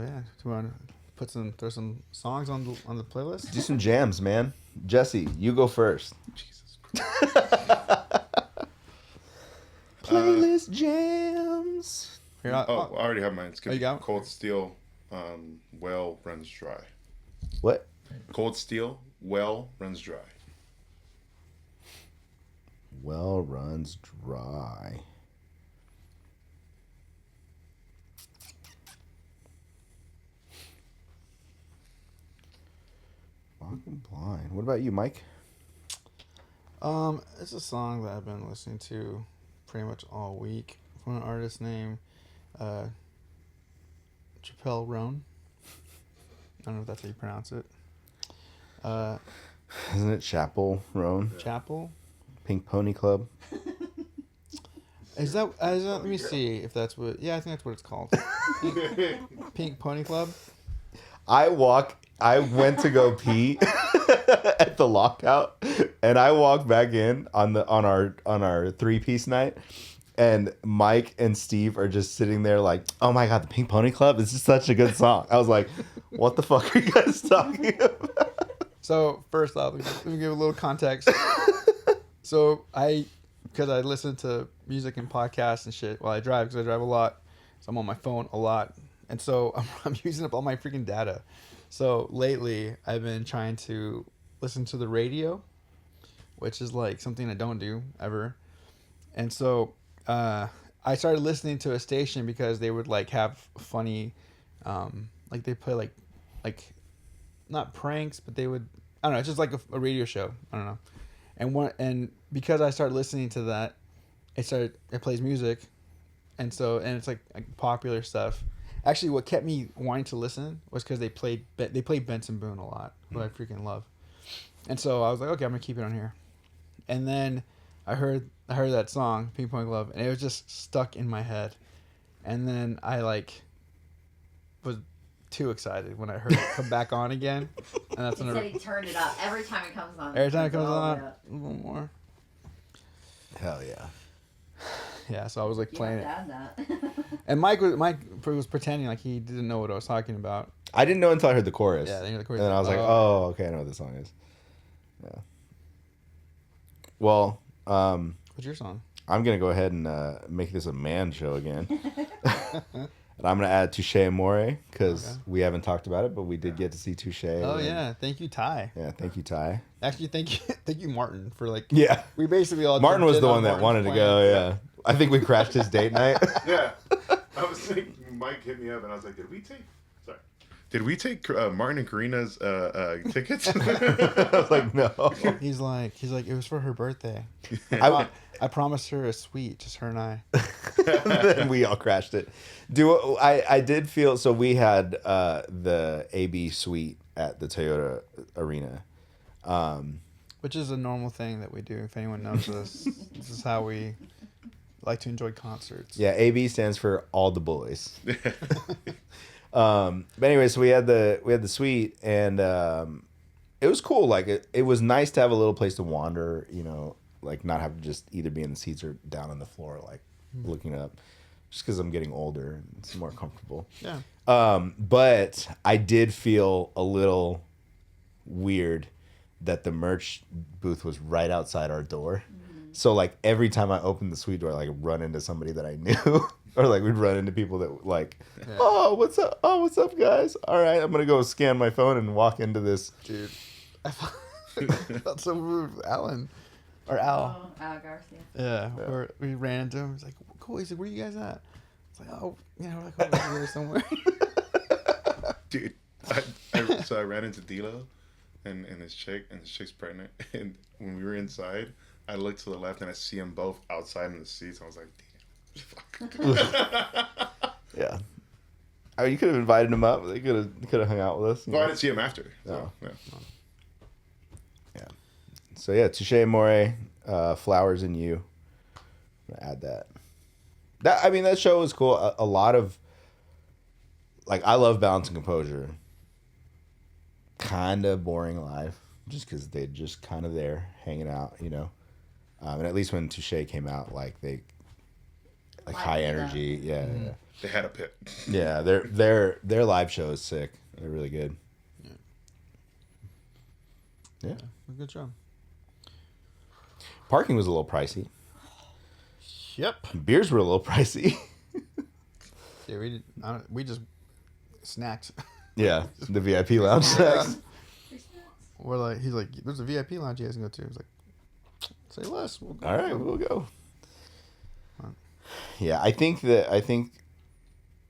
yeah, do you want to throw some songs on the playlist? Do some jams, man. Jesse, you go first. Jesus Christ. Playlist jams. Here, I already have mine. It's gonna you be got it? Cold Steel, Well Runs Dry. What? Cold Steel, Well Runs Dry. Well runs dry. Walking blind. What about you, Mike? It's a song that I've been listening to pretty much all week from an artist named Chappelle Roan. I don't know if that's how you pronounce it. Isn't it Chapel Roan? Chapel? Pink Pony Club? Is that let me see if that's what. Yeah, I think that's what it's called. Pink Pony Club. I went to go pee at the lockout, and I walked back in on our 3-piece night, and Mike and Steve are just sitting there like, oh my god, the Pink Pony Club is just such a good song. I was like, what the fuck are you guys talking about? So first off, let me give a little context. So because I listen to music and podcasts and shit while I drive, because I drive a lot, so I'm on my phone a lot, and so I'm using up all my freaking data. So lately, I've been trying to listen to the radio, which is like something I don't do ever. And so I started listening to a station because they would like have funny, like they play like not pranks, but they would, I don't know, it's just like a radio show. I don't know. And because I started listening to that, it plays music, and it's like popular stuff. Actually, what kept me wanting to listen was because they played Benson Boone a lot, who I freaking love. And so I was like, okay, I'm gonna keep it on here. And then I heard that song, Ping Pong Glove, and it was just stuck in my head. And then I was too excited when I heard it come back on again. And that's He when said he turned it up every time it comes on. every time it comes all on, the way up. a little more. Hell yeah. Yeah, so I was like You playing have it. to add that. And Mike was pretending like he didn't know what I was talking about. I didn't know until I heard the chorus. Yeah, then the chorus. And then I was like, oh, okay, I know what this song is. Yeah. Well, What's your song? I'm going to go ahead and make this a man show again. And I'm going to add Touche Amore because we haven't talked about it, but we did get to see Touche. Oh, yeah. Thank you, Ty. Yeah, thank you, Ty. Actually, thank you, Martin, for like. Yeah. We basically all. Martin was jumped the in one on that Martin's wanted to plan. go, yeah. I think we crashed his date night. Yeah. I was thinking, Mike hit me up and I was like, did we take Sorry. Did we take Martin and Karina's tickets? I was like, no. He's like, it was for her birthday. I, I promised her a suite, just her and I. then we all crashed it. I did feel so. We had the AB suite at the Toyota Arena. Which is a normal thing that we do. If anyone knows this, this is how we like to enjoy concerts. Yeah, AB stands for all the boys. But anyway, so we had the suite, and it was cool. Like it was nice to have a little place to wander. You know, like not have to just either be in the seats or down on the floor, like looking up. Just because I'm getting older and it's more comfortable. Yeah. But I did feel a little weird that the merch booth was right outside our door. So like every time I opened the suite door, I like run into somebody that I knew, or like we'd run into people that like, oh, what's up? Oh, what's up, guys? All right, I'm gonna go scan my phone and walk into this. Dude, I felt so rude with Alan. Or Al. Oh, Al Garcia. Yeah. We ran into him. He's like, cool. He's like, where you guys at? It's like, oh, yeah, we're like over here somewhere. Dude, so I ran into D'Lo and his chick's pregnant. And when we were inside, I looked to the left and I see them both outside in the seats. I was like, damn, fuck. Yeah. I mean, you could have invited them up. They could have hung out with us. Well, I didn't see him after. So, Oh. yeah. So yeah, Touche Amore, Flowers and You. I'm gonna add that. That show was cool. A lot of, like, I love Balance and Composure. Kind of boring live, just because they're just kind of there hanging out, you know. And at least when Touche came out, like they, like high energy, yeah. They had a pit. Yeah, their live show is sick. They're really good. Yeah. Good job. Parking was a little pricey. Yep. Beers were a little pricey. Yeah, we just snacked. Yeah, the VIP lounge snacks. We're like, he's like, there's a VIP lounge you guys can go to. He's like, say less. We'll go. All right, we'll go. Yeah, I think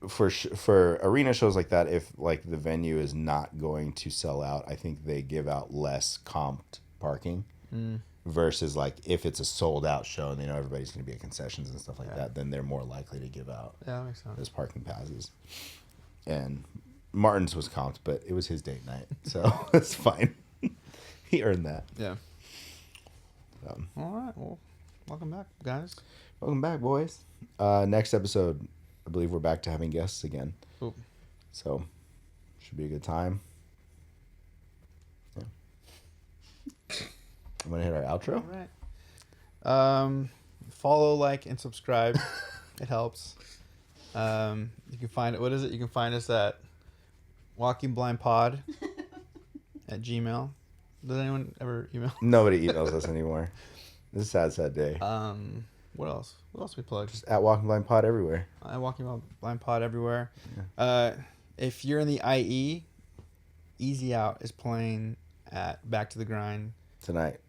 for arena shows like that, if like the venue is not going to sell out, I think they give out less comped parking versus like if it's a sold out show and they know everybody's going to be at concessions and stuff like that, then they're more likely to give out Yeah, that makes sense. those parking passes. And Martin's was comped, but it was his date night, so it's fine. He earned that. Yeah. All right. Well, welcome back, guys. Welcome back, boys. Next episode, I believe we're back to having guests again. Cool. So, should be a good time. Yeah. I'm going to hit our outro. All right. Follow, like, and subscribe. It helps. You can find it. What is it? You can find us at walkingblindpod at Gmail. Does anyone ever email? Nobody emails us anymore. This is a sad day. What else? What else we plug? Just at Walking Blind Pod everywhere. Walking Blind Pod everywhere. Yeah. If you're in the IE, Easy Out is playing at Back to the Grind Tonight.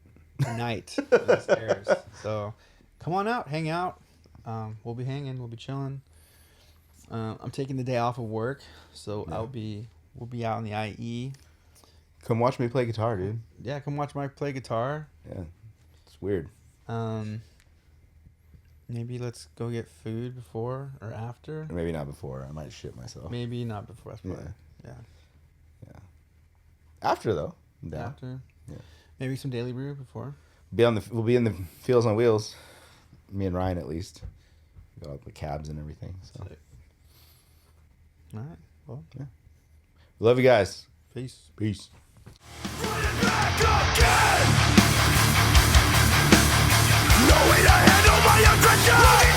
when this airs. So come on out, hang out. We'll be hanging, we'll be chilling. I'm taking the day off of work, so we'll be out in the IE. Come watch me play guitar, dude. Yeah, come watch Mike play guitar. Yeah. It's weird. Maybe let's go get food before or after. Or maybe not before. I might shit myself. Maybe not before. That's probably, yeah. After, though. I'm down. After. Yeah. Maybe some Daily Brew before. We'll be in the Fields on Wheels. Me and Ryan, at least. Got all the cabs and everything. So. All right. Well, yeah. Love you guys. Peace. Peace. No way to handle my aggression.